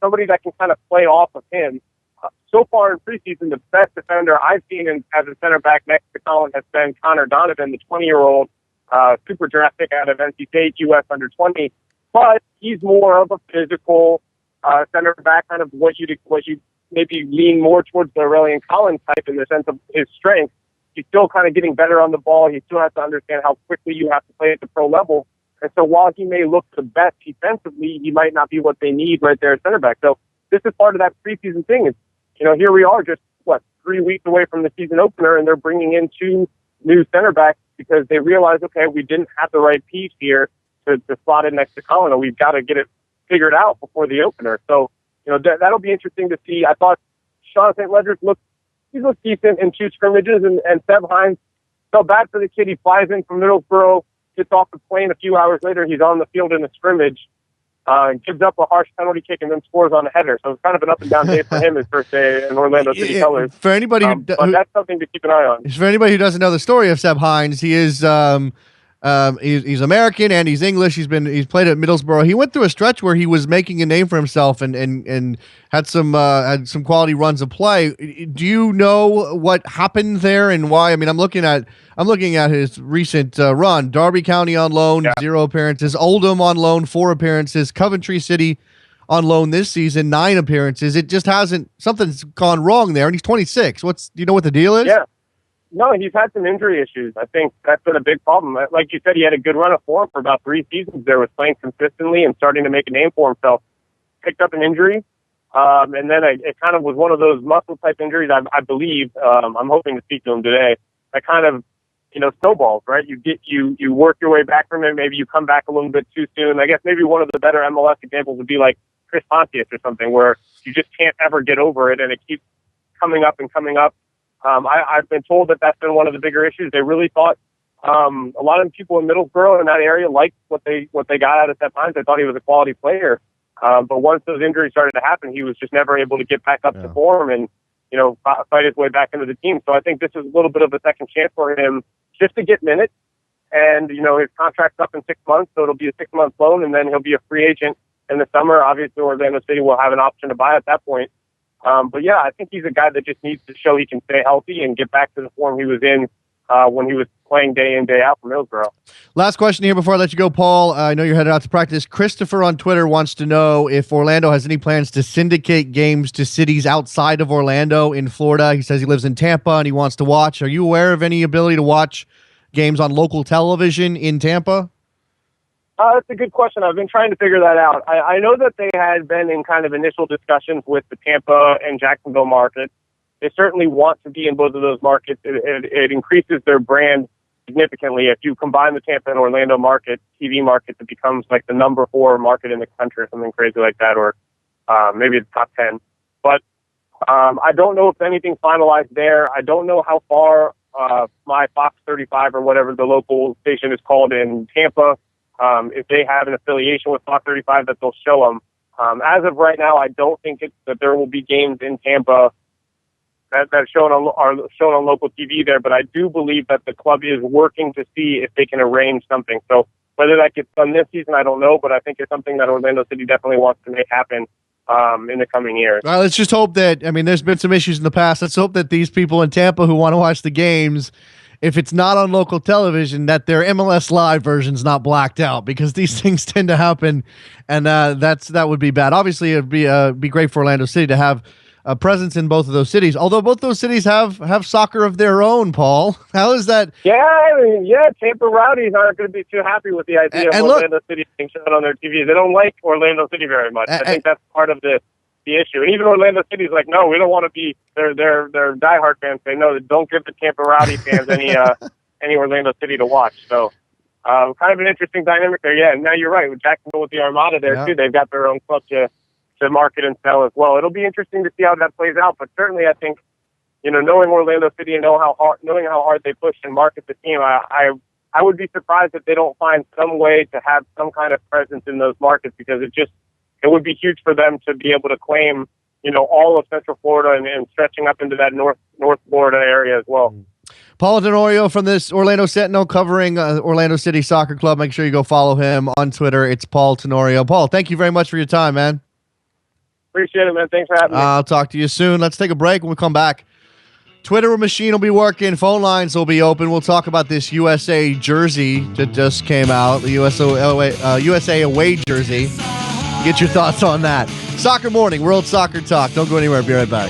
[SPEAKER 5] Somebody that can kind of play off of him. So far in preseason, the best defender I've seen as a center back next to Collin has been Connor Donovan, the 20-year-old super draft pick out of NC State, U.S. under-20. But he's more of a physical center back, kind of what you maybe lean more towards the Aurelien Collin type in the sense of his strength. He's still kind of getting better on the ball. He still has to understand how quickly you have to play at the pro level. And so while he may look the best defensively, he might not be what they need right there at center back. So this is part of that preseason thing. It's, here we are just, 3 weeks away from the season opener, and they're bringing in two new center backs because they realize, okay, we didn't have the right piece here to slot in next to Collin, and we've got to get it figured out before the opener. So, that'll be interesting to see. I thought Sean St. Ledger looked decent in two scrimmages, and Seb Hines felt bad for the kid. He flies in from Middlesbrough, gets off the plane a few hours later. He's on the field in a scrimmage, gives up a harsh penalty kick, and then scores on a header. So it's kind of an up and down day for him his first day in Orlando City colors.
[SPEAKER 2] For anybody
[SPEAKER 5] but that's something to keep an eye on.
[SPEAKER 2] For anybody who doesn't know the story of Seb Hines, he is he's American and he's English. He's played at Middlesbrough. He went through a stretch where he was making a name for himself and had some quality runs of play. Do you know what happened there and why? I mean, I'm looking at his recent run. Derby County on loan, 0 appearances. Oldham on loan, 4 appearances. Coventry City on loan this season, 9 appearances. It just something's gone wrong there, and he's 26. Do you know what the deal is?
[SPEAKER 5] Yeah. No, he's had some injury issues. I think that's been a big problem. Like you said, he had a good run of form for about 3 seasons there, was playing consistently and starting to make a name for himself. Picked up an injury, and then it kind of was one of those muscle-type injuries, I believe. I'm hoping to speak to him today. That kind of, snowballs, right? You work your way back from it. Maybe you come back a little bit too soon. I guess maybe one of the better MLS examples would be like Chris Pontius or something, where you just can't ever get over it, and it keeps coming up and coming up. I've been told that that's been one of the bigger issues. They really thought a lot of the people in Middlesbrough in that area liked what they got out of Seb Hines. They thought he was a quality player. But once those injuries started to happen, he was just never able to get back up to form and, fight his way back into the team. So I think this is a little bit of a second chance for him just to get minutes. And, his contract's up in 6 months, so it'll be a 6-month loan, and then he'll be a free agent in the summer. Obviously, Orlando City will have an option to buy at that point. But yeah, I think he's a guy that just needs to show he can stay healthy and get back to the form he was in when he was playing day in, day out for Middlesbrough.
[SPEAKER 2] Last question here before I let you go, Paul. I know you're headed out to practice. Christopher on Twitter wants to know if Orlando has any plans to syndicate games to cities outside of Orlando in Florida. He says he lives in Tampa and he wants to watch. Are you aware of any ability to watch games on local television in Tampa?
[SPEAKER 5] That's a good question. I've been trying to figure that out. I know that they had been in kind of initial discussions with the Tampa and Jacksonville markets. They certainly want to be in both of those markets. It increases their brand significantly. If you combine the Tampa and Orlando market, TV market, it becomes like the number 4 market in the country or something crazy like that, or maybe it's top 10. But I don't know if anything's finalized there. I don't know how far my Fox 35 or whatever the local station is called in Tampa, if they have an affiliation with Fox 35 that they'll show them. As of right now, I don't think that there will be games in Tampa that are shown on local TV there, but I do believe that the club is working to see if they can arrange something. So whether that gets done this season, I don't know, but I think it's something that Orlando City definitely wants to make happen in the coming years.
[SPEAKER 2] All right, let's just hope that, there's been some issues in the past. Let's hope that these people in Tampa who want to watch the games, if it's not on local television, that their MLS Live version's not blacked out, because these things tend to happen, and that would be bad. Obviously, it'd be great for Orlando City to have a presence in both of those cities, although both those cities have soccer of their own, Paul. How is that?
[SPEAKER 5] Yeah, Tampa Rowdies aren't going to be too happy with the idea of Orlando City being shown on their TV. They don't like Orlando City very much. I think that's part of the issue. And even Orlando City's like, no, we don't want to be their diehard fans. They know that don't give the Tampa Rowdy fans any Orlando City to watch. So kind of an interesting dynamic there. Yeah, and now you're right. With Jacksonville with the Armada there, too, they've got their own club to market and sell as well. It'll be interesting to see how that plays out, but certainly I think, knowing Orlando City and knowing how hard they push and market the team, I would be surprised if they don't find some way to have some kind of presence in those markets, because it would be huge for them to be able to claim, all of Central Florida and stretching up into that North Florida area as well.
[SPEAKER 2] Paul Tenorio from this Orlando Sentinel covering Orlando City Soccer Club. Make sure you go follow him on Twitter. It's Paul Tenorio. Paul, thank you very much for your time, man.
[SPEAKER 5] Appreciate it, man. Thanks for having me.
[SPEAKER 2] I'll talk to you soon. Let's take a break. When we come back, Twitter machine will be working. Phone lines will be open. We'll talk about this USA jersey that just came out, the USA away jersey. Get your thoughts on that. Soccer Morning, World Soccer Talk. Don't go anywhere. Be right back.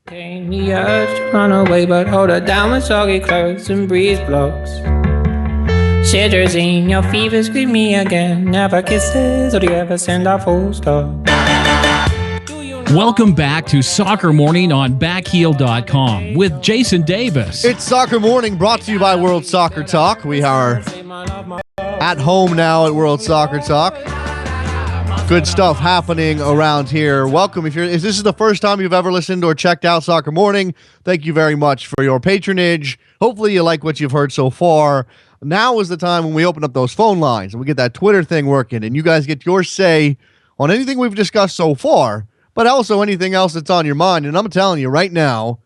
[SPEAKER 6] Pain the urge to run away, but hold her down with soggy clothes and breeze blocks. Shivers in your fever, scream me again. Never kisses, or do you ever send a full stop?
[SPEAKER 1] Welcome back to Soccer Morning on backheel.com with Jason Davis.
[SPEAKER 2] It's Soccer Morning, brought to you by World Soccer Talk. We are at home now at World Soccer Talk. Good stuff happening around here. Welcome. If this is the first time you've ever listened or checked out Soccer Morning, thank you very much for your patronage. Hopefully you like what you've heard so far. Now is the time when we open up those phone lines and we get that Twitter thing working, and you guys get your say on anything we've discussed so far, but also anything else that's on your mind. And I'm telling you right now,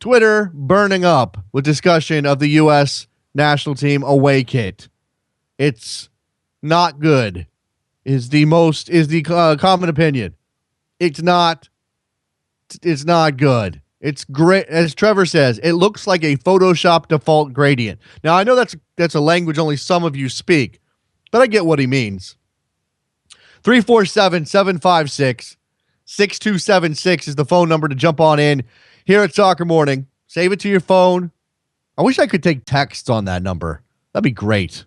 [SPEAKER 2] Twitter burning up with discussion of the U.S. national team away kit. It's not good. Is the common opinion. It's not good. It's great, as Trevor says. It looks like a Photoshop default gradient. Now I know that's a language only some of you speak, but I get what he means. 347-756-6276 is the phone number to jump on in here at Soccer Morning. Save it to your phone. I wish I could take texts on that number. That'd be great.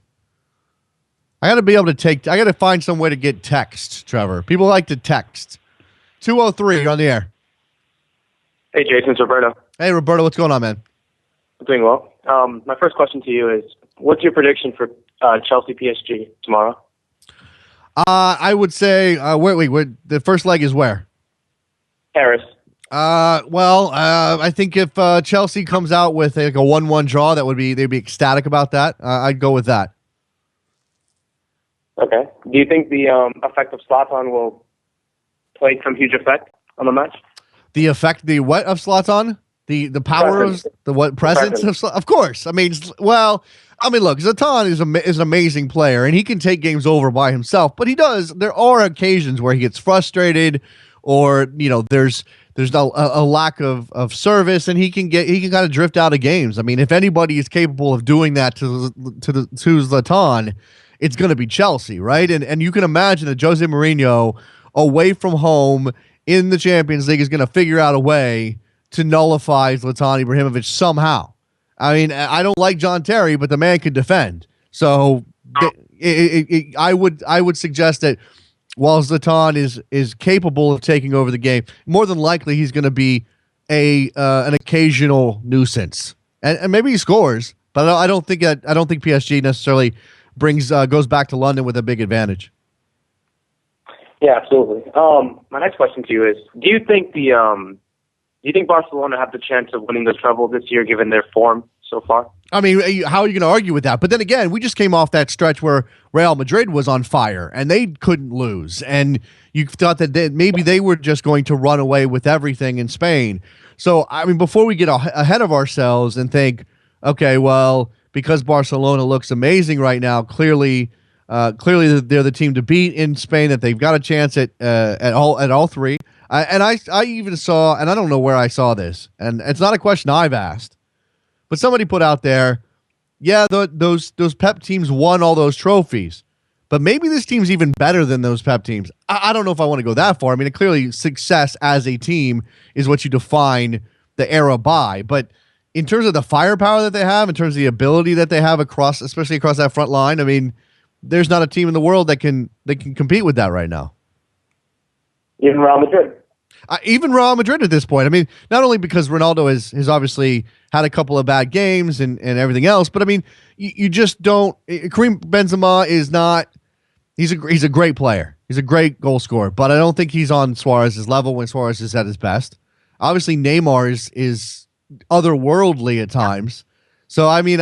[SPEAKER 2] I got to find some way to get text, Trevor. People like to text. 203, you're on the air.
[SPEAKER 7] Hey, Jason, it's Roberto.
[SPEAKER 2] Hey, Roberto, what's going on, man?
[SPEAKER 7] I'm doing well. My first question to you is, what's your prediction for Chelsea PSG tomorrow?
[SPEAKER 2] I would say, wait, the first leg is where?
[SPEAKER 7] Paris.
[SPEAKER 2] I think if Chelsea comes out with a 1-1 draw, they'd be ecstatic about that. I'd go with that.
[SPEAKER 7] Okay. Do you think the effect of Zlatan will play some huge effect on the match?
[SPEAKER 2] The what of Zlatan? The power of the what presence of Zlatan? Of course. Look, Zlatan is an amazing player, and he can take games over by himself. But there are occasions where he gets frustrated, or there's a lack of service, and he can kind of drift out of games. I mean, if anybody is capable of doing that to Zlatan, it's going to be Chelsea, right? And you can imagine that Jose Mourinho, away from home in the Champions League, is going to figure out a way to nullify Zlatan Ibrahimovic somehow. I mean, I don't like John Terry, but the man can defend. So I would suggest that while Zlatan is capable of taking over the game, more than likely he's going to be an occasional nuisance, and maybe he scores, but I don't think PSG necessarily goes back to London with a big advantage.
[SPEAKER 7] Yeah, absolutely. My next question to you is: do you think Barcelona have the chance of winning the treble this year, given their form so far?
[SPEAKER 2] I mean, how are you going to argue with that? But then again, we just came off that stretch where Real Madrid was on fire and they couldn't lose, and you thought that maybe they were just going to run away with everything in Spain. So, I mean, before we get ahead of ourselves and think, okay, well, because Barcelona looks amazing right now, clearly they're the team to beat in Spain, that they've got a chance at all three. I even saw, and I don't know where I saw this, and it's not a question I've asked, but somebody put out there, yeah, those Pep teams won all those trophies, but maybe this team's even better than those Pep teams. I don't know if I want to go that far. I mean, clearly success as a team is what you define the era by, but in terms of the firepower that they have, in terms of the ability that they have especially across that front line, I mean, there's not a team in the world that can compete with that right now.
[SPEAKER 7] Even Real Madrid.
[SPEAKER 2] Even Real Madrid at this point. I mean, not only because Ronaldo has obviously had a couple of bad games and everything else, but I mean, you just don't. Karim Benzema is not. He's a great player. He's a great goal scorer, but I don't think he's on Suarez's level when Suarez is at his best. Obviously, Neymar is otherworldly at times. So I mean,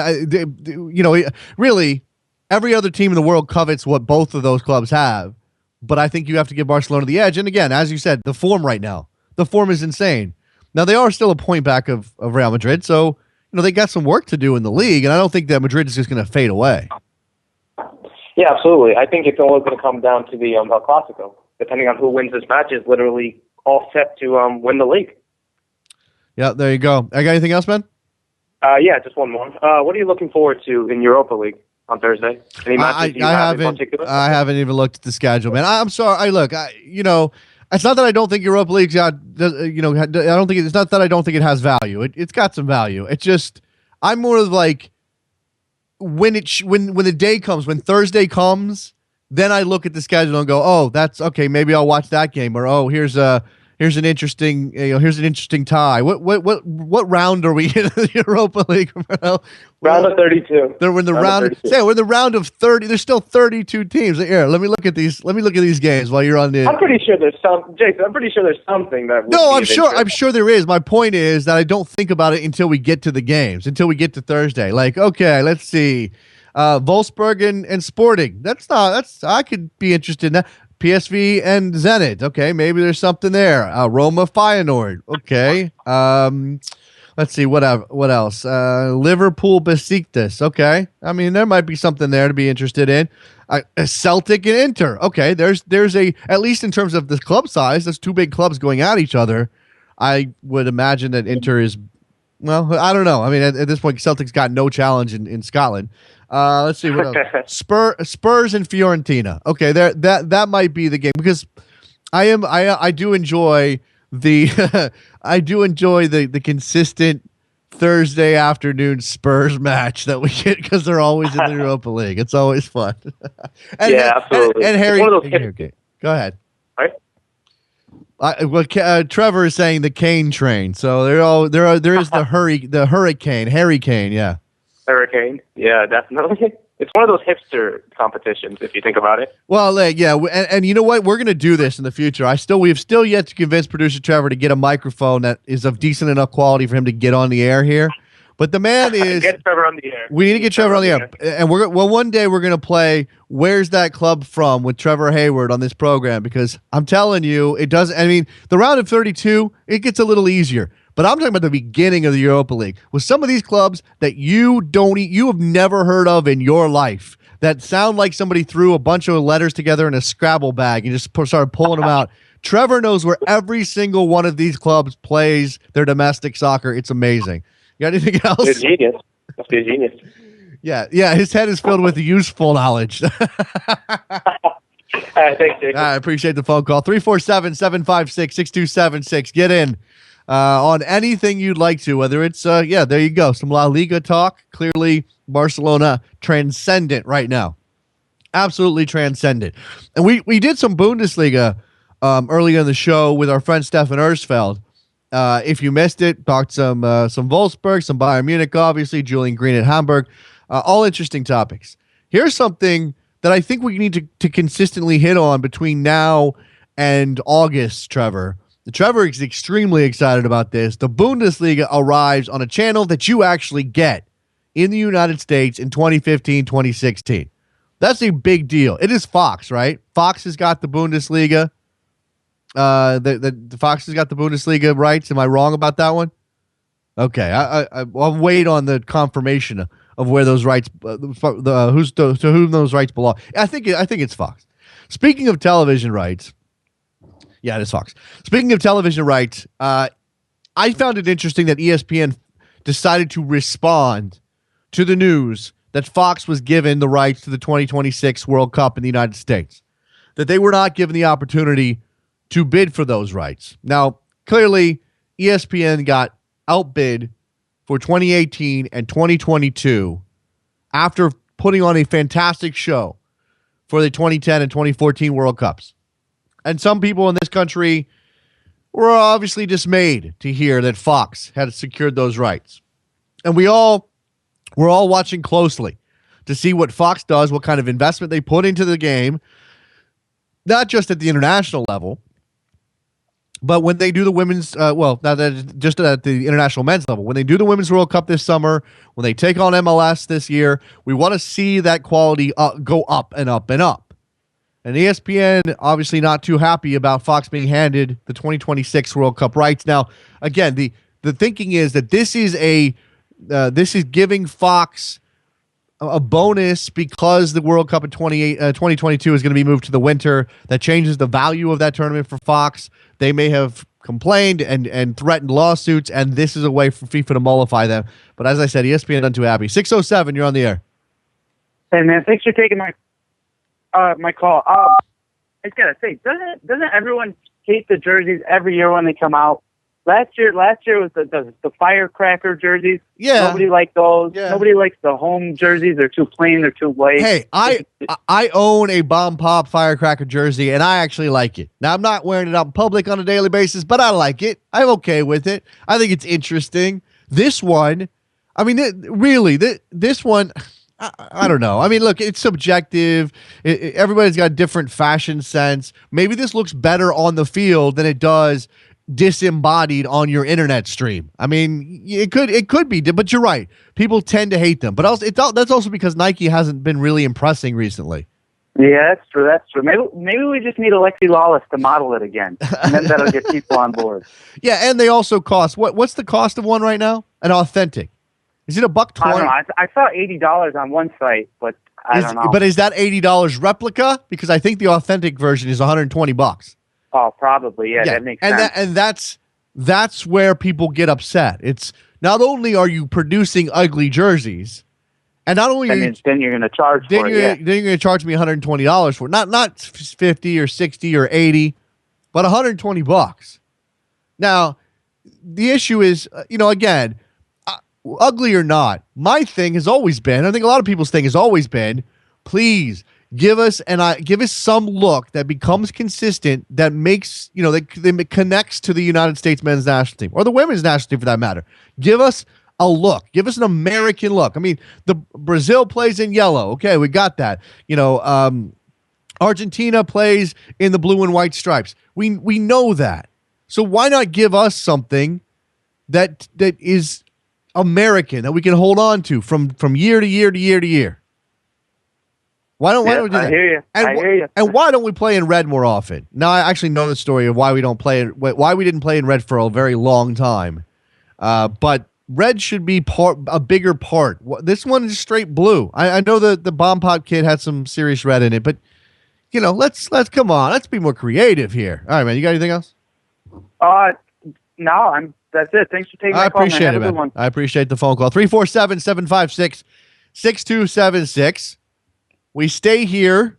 [SPEAKER 2] really, every other team in the world covets what both of those clubs have. But I think you have to give Barcelona the edge. And again, as you said, the form right now, the form is insane. Now, they are still a point back of Real Madrid, so they got some work to do in the league, and I don't think that Madrid is just going to fade away.
[SPEAKER 7] Yeah, absolutely. I think it's always going to come down to the El Clasico. Depending on who wins this match is literally all set to win the league.
[SPEAKER 2] Yeah, there you go. I got anything else, man?
[SPEAKER 7] Yeah, just one more. What are you looking forward to in Europa League on Thursday? Any matches you have in particular? I
[SPEAKER 2] haven't even looked at the schedule, man. I'm sorry. It's not that I don't think Europa League's got, it's not that I don't think it has value. It's got some value. It's just, I'm more of like, when the day comes, when Thursday comes, then I look at the schedule and go, oh, that's okay. Maybe I'll watch that game, or oh, here's an interesting tie. What round are we in the Europa League?
[SPEAKER 7] Round of 32.
[SPEAKER 2] We're in the we're in the round of 30. There's still 32 teams. Here, let me look at these games while you're on the.
[SPEAKER 7] I'm pretty sure there's Jason. I'm pretty sure there's something that.
[SPEAKER 2] No, I'm sure there is. My point is that I don't think about it until we get to the games, until we get to Thursday. Like, okay, let's see, Wolfsburg and Sporting. I could be interested in that. PSV and Zenit. Okay, maybe there's something there. Roma, Feyenoord. Okay. Let's see what else. Liverpool Besiktas. Okay, I mean there might be something there to be interested in. Celtic and Inter. Okay, there's a, at least in terms of the club size, there's two big clubs going at each other. I would imagine that Inter is, well, I don't know. I mean at this point Celtic's got no challenge in Scotland. Let's see what else. Spurs and Fiorentina. Okay, that might be the game, because I do enjoy the I do enjoy the consistent Thursday afternoon Spurs match that we get, because they're always in the Europa League. It's always fun.
[SPEAKER 7] Absolutely.
[SPEAKER 2] And Harry,
[SPEAKER 7] okay.
[SPEAKER 2] Go ahead.
[SPEAKER 7] Right.
[SPEAKER 2] Trevor is saying the Kane train. So there is the Hurricane, Harry Kane. Yeah.
[SPEAKER 7] Hurricane. Yeah, definitely. It's one of those hipster competitions, if you think about it.
[SPEAKER 2] Well, yeah, and you know what? We're going to do this in the future. We have still yet to convince producer Trevor to get a microphone that is of decent enough quality for him to get on the air here. But the man is...
[SPEAKER 7] Get Trevor on the air.
[SPEAKER 2] We need to get Trevor on the air. And one day we're going to play Where's That Club From with Trevor Hayward on this program, because I'm telling you, it doesn't... I mean, the round of 32, it gets a little easier. But I'm talking about the beginning of the Europa League with some of these clubs that you have never heard of in your life, that sound like somebody threw a bunch of letters together in a Scrabble bag and just started pulling them out. Trevor knows where every single one of these clubs plays their domestic soccer. It's amazing. You got anything else?
[SPEAKER 7] You're a genius. Must be a genius.
[SPEAKER 2] Yeah. His head is filled with useful knowledge.
[SPEAKER 7] Thanks, Jason.
[SPEAKER 2] I appreciate the phone call. 347-756-6276. Get in. On anything you'd like to, whether it's, there you go, some La Liga talk. Clearly, Barcelona transcendent right now. Absolutely transcendent. And we did some Bundesliga earlier in the show with our friend Stefan Uersfeld. If you missed it, talked some Wolfsburg, some Bayern Munich, obviously, Julian Green at Hamburg. All interesting topics. Here's something that I think we need to consistently hit on between now and August, Trevor. Trevor is extremely excited about this. The Bundesliga arrives on a channel that you actually get in the United States in 2015, 2016. That's a big deal. It is Fox, right? Fox has got the Bundesliga. The Fox has got the Bundesliga rights. Am I wrong about that one? Okay, I'll wait on the confirmation of where those rights, to whom those rights belong. I think it's Fox. Speaking of television rights. Yeah, it is Fox. Speaking of television rights, I found it interesting that ESPN decided to respond to the news that Fox was given the rights to the 2026 World Cup in the United States, that they were not given the opportunity to bid for those rights. Now, clearly, ESPN got outbid for 2018 and 2022 after putting on a fantastic show for the 2010 and 2014 World Cups. And some people in this country were obviously dismayed to hear that Fox had secured those rights. And we're all watching closely to see what Fox does, what kind of investment they put into the game, not just at the international level, but when they do the women's, just at the international men's level, when they do the Women's World Cup this summer, when they take on MLS this year, we want to see that quality go up and up and up. And ESPN obviously not too happy about Fox being handed the 2026 World Cup rights. Now, again, the thinking is that this is giving Fox a bonus because the World Cup in 2022 is going to be moved to the winter. That changes the value of that tournament for Fox. They may have complained and threatened lawsuits, and this is a way for FIFA to mollify them. But as I said, ESPN not too happy. 607, you're on the air.
[SPEAKER 8] Hey, man, thanks for taking my call. I just gotta say, doesn't everyone hate the jerseys every year when they come out? Last year was the firecracker jerseys.
[SPEAKER 2] Yeah,
[SPEAKER 8] nobody liked those.
[SPEAKER 2] Yeah.
[SPEAKER 8] Nobody likes the home jerseys. They're too plain. They're too white.
[SPEAKER 2] Hey, I own a Bomb Pop firecracker jersey, and I actually like it. Now I'm not wearing it out in public on a daily basis, but I like it. I'm okay with it. I think it's interesting. This one, I mean, this one. I don't know. I mean, look, it's subjective. Everybody's got a different fashion sense. Maybe this looks better on the field than it does disembodied on your internet stream. I mean, it could be, but you're right. People tend to hate them. But also, that's also because Nike hasn't been really impressing recently.
[SPEAKER 8] Yeah, that's true. That's true. Maybe we just need Alexi Lawless to model it again, and then that'll get people on board.
[SPEAKER 2] Yeah, and they also cost what's the cost of one right now? An authentic. Is it $1.20?
[SPEAKER 8] I don't know. I saw $80 on one site, but I don't know.
[SPEAKER 2] But is that $80 replica? Because I think the authentic version is $120.
[SPEAKER 8] Oh, probably. Yeah, that makes sense.
[SPEAKER 2] And that's where people get upset. It's not only are you producing ugly jerseys, and not only
[SPEAKER 8] then you're going to charge for it.
[SPEAKER 2] Then you're going to charge me $120 for it. Not 50 or 60 or 80, but $120. Now, the issue is, again, ugly or not, my thing has always been, I think a lot of people's thing has always been, please give us some look that becomes consistent, that makes, that connects to the United States men's national team or the women's national team for that matter. Give us a look. Give us an American look. I mean, the Brazil plays in yellow. Okay, we got that. Argentina plays in the blue and white stripes. We know that. So why not give us something that is American, that we can hold on to from year to year to year to year? Why don't we do that?
[SPEAKER 8] I hear you. I hear you.
[SPEAKER 2] And why don't we play in red more often? Now, I actually know the story of why we didn't play in red for a very long time. But red should be a bigger part. This one is straight blue. I know the Bomb Pop kid had some serious red in it, but let's come on. Let's be more creative here. All right, man. You got anything else?
[SPEAKER 8] No, that's it. Thanks for taking my call.
[SPEAKER 2] I appreciate it, man. I appreciate the phone call. 347-756-6276. We stay here.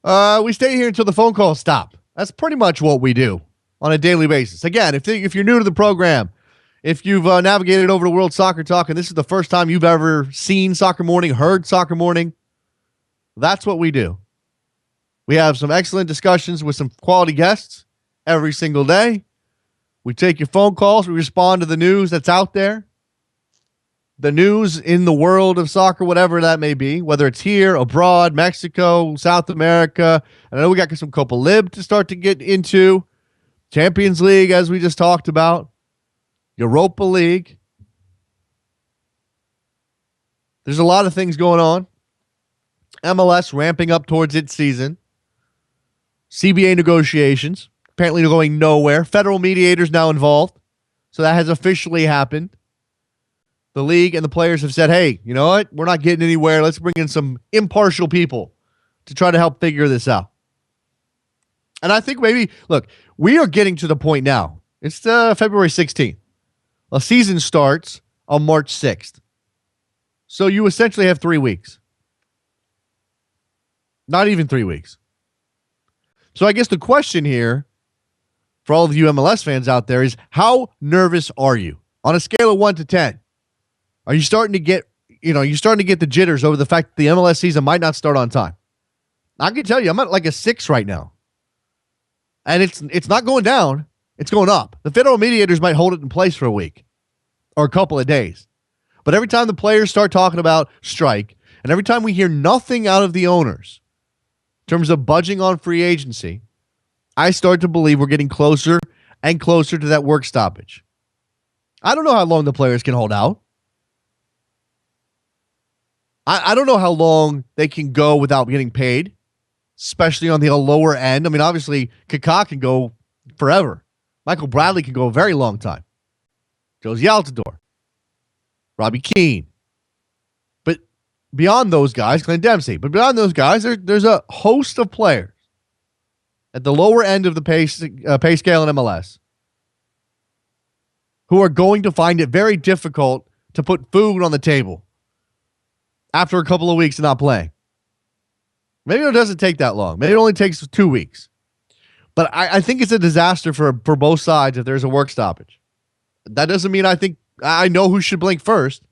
[SPEAKER 2] We stay here until the phone calls stop. That's pretty much what we do on a daily basis. Again, if you're new to the program, if you've navigated over to World Soccer Talk and this is the first time you've ever seen Soccer Morning, heard Soccer Morning, that's what we do. We have some excellent discussions with some quality guests every single day. We take your phone calls. We respond to the news that's out there. The news in the world of soccer, whatever that may be, whether it's here, abroad, Mexico, South America. And I know we got some Copa Lib to start to get into. Champions League, as we just talked about. Europa League. There's a lot of things going on. MLS ramping up towards its season. CBA negotiations. Apparently going nowhere. Federal mediators now involved. So that has officially happened. The league and the players have said, hey, you know what? We're not getting anywhere. Let's bring in some impartial people to try to help figure this out. And I think we are getting to the point now. It's February 16th. A season starts on March 6th. So you essentially have 3 weeks. Not even 3 weeks. So I guess the question here for all of you MLS fans out there is, how nervous are you? On a scale of 1 to 10, are you starting to get, the jitters over the fact that the MLS season might not start on time? I can tell you, I'm at like a 6 right now. And it's not going down. It's going up. The federal mediators might hold it in place for a week or a couple of days. But every time the players start talking about strike, and every time we hear nothing out of the owners in terms of budging on free agency, I start to believe we're getting closer and closer to that work stoppage. I don't know how long the players can hold out. I don't know how long they can go without getting paid, especially on the lower end. I mean, obviously, Kaká can go forever. Michael Bradley can go a very long time. Josie Altidore. Robbie Keane. But beyond those guys, Glenn Dempsey. But beyond those guys, there's a host of players at the lower end of the pay scale in MLS who are going to find it very difficult to put food on the table after a couple of weeks of not playing. Maybe it doesn't take that long. Maybe it only takes 2 weeks. But I think it's a disaster for both sides if there's a work stoppage. That doesn't mean I know who should blink first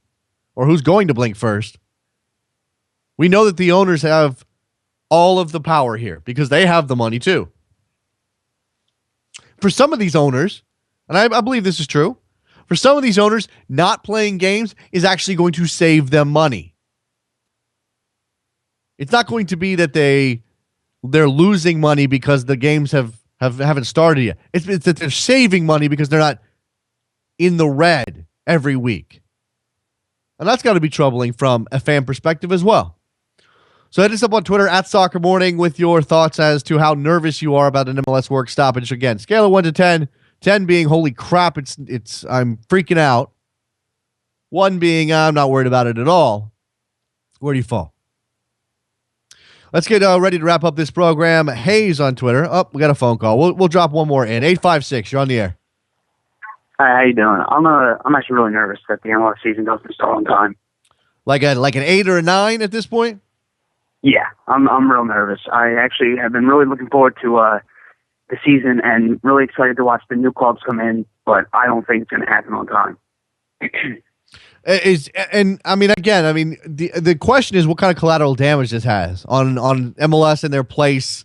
[SPEAKER 2] or who's going to blink first. We know that the owners have all of the power here because they have the money too. For some of these owners, and I believe this is true, for some of these owners, not playing games is actually going to save them money. It's not going to be that they're losing money because the games haven't started yet. It's that they're saving money because they're not in the red every week. And that's got to be troubling from a fan perspective as well. So hit us up on Twitter at Soccer Morning with your thoughts as to how nervous you are about an MLS work stoppage. Again, scale of 1 to 10, 10 being holy crap, it's I'm freaking out. 1 being I'm not worried about it at all. Where do you fall? Let's get ready to wrap up this program. Hayes on Twitter. Oh, we got a phone call. We'll drop one more in. 856, you're on the air.
[SPEAKER 8] Hi, how you doing? I'm actually really nervous that the MLS season doesn't start on time.
[SPEAKER 2] Like an 8 or a 9 at this point?
[SPEAKER 8] Yeah, I'm real nervous. I actually have been really looking forward to the season and really excited to watch the new clubs come in, but I don't think it's going to happen on time.
[SPEAKER 2] The question is what kind of collateral damage this has on MLS and their place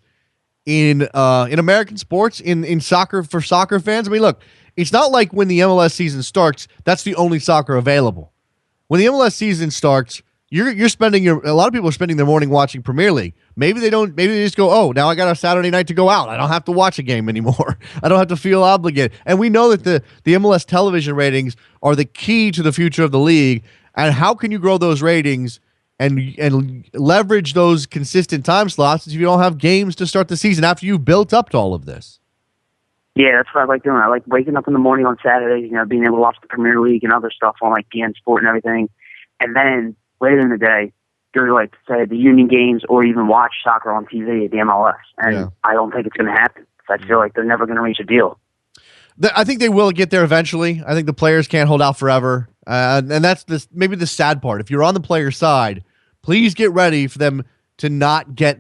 [SPEAKER 2] in American sports, in soccer, for soccer fans. I mean, look, it's not like when the MLS season starts, that's the only soccer available. When the MLS season starts, you're spending a lot of people are spending their morning watching Premier League. Maybe they just go, oh, now I got a Saturday night to go out. I don't have to watch a game anymore. I don't have to feel obligated. And we know that the MLS television ratings are the key to the future of the league. And how can you grow those ratings and leverage those consistent time slots if you don't have games to start the season after you've built up to all of this?
[SPEAKER 8] Yeah, that's what I like doing. I like waking up in the morning on Saturdays, being able to watch the Premier League and other stuff on BN Sport and everything. And then later in the day, go to say the union games or even watch soccer on TV at the MLS. And I don't think it's going to happen. I feel like they're never going to reach a deal.
[SPEAKER 2] I think they will get there eventually. I think the players can't hold out forever. And that's maybe the sad part. If you're on the player side, please get ready for them to not get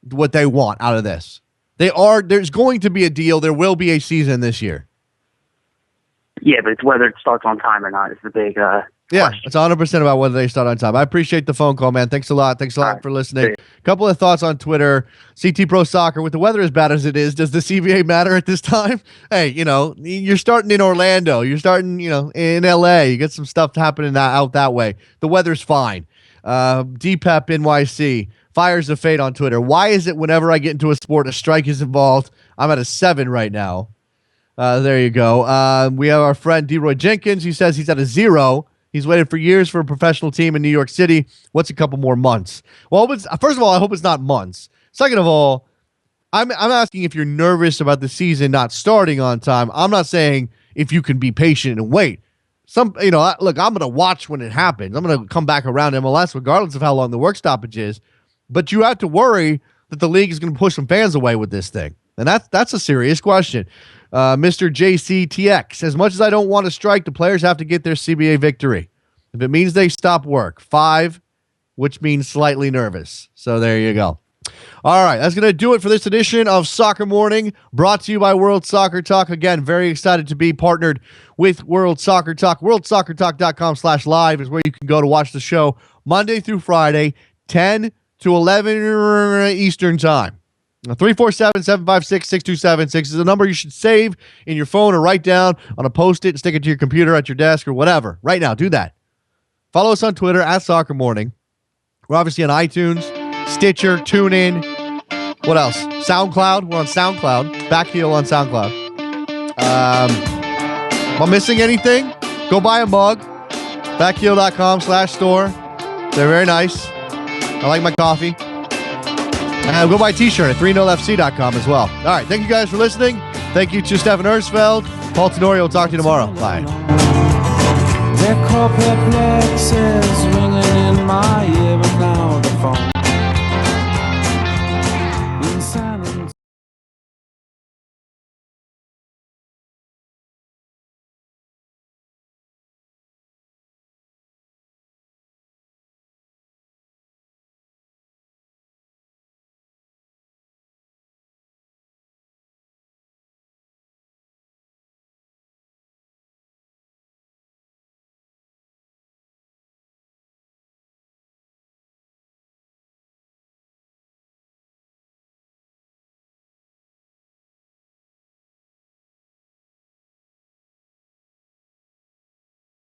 [SPEAKER 2] what they want out of this. There's going to be a deal. There will be a season this year.
[SPEAKER 8] Yeah, but it's whether it starts on time or not is the big question.
[SPEAKER 2] It's 100% about whether they start on time. I appreciate the phone call, man. Thanks a lot. Thanks a lot for listening. A couple of thoughts on Twitter. CT Pro Soccer, with the weather as bad as it is, does the CBA matter at this time? Hey, you're starting in Orlando. You're starting, in LA. You get some stuff happening out that way. The weather's fine. DPEP NYC. Fires of Fate on Twitter. Why is it whenever I get into a sport, a strike is involved? I'm at a 7 right now. There you go. We have our friend DeRoy Jenkins. He says he's at a 0. He's waited for years for a professional team in New York City. What's a couple more months? Well, first of all, I hope it's not months. Second of all, I'm asking if you're nervous about the season not starting on time. I'm not saying if you can be patient and wait. Look, I'm going to watch when it happens. I'm going to come back around MLS regardless of how long the work stoppage is. But you have to worry that the league is going to push some fans away with this thing. And that's a serious question. Mr. JCTX, as much as I don't want to strike, the players have to get their CBA victory. If it means they stop work, 5, which means slightly nervous. So there you go. All right, that's going to do it for this edition of Soccer Morning, brought to you by World Soccer Talk. Again, very excited to be partnered with World Soccer Talk. WorldSoccerTalk.com/live is where you can go to watch the show Monday through Friday, 10 to 11 Eastern Time. 347-756-6276 is the number you should save in your phone or write down on a Post-it, stick it to your computer at your desk or whatever. Right now, do that. Follow us on Twitter at Soccer Morning. We're obviously on iTunes, Stitcher, TuneIn. What else? SoundCloud. We're on SoundCloud. Backheel on SoundCloud. Am I missing anything? Go buy a mug. Backheel.com/store. They're very nice. I like my coffee. Go buy a t-shirt at 30fc.com as well. All right. Thank you guys for listening. Thank you to Stefan Uersfeld. Paul Tenorio will talk to you tomorrow. Bye.
[SPEAKER 6] Their corporate plexus ringing in my ear, but now the phone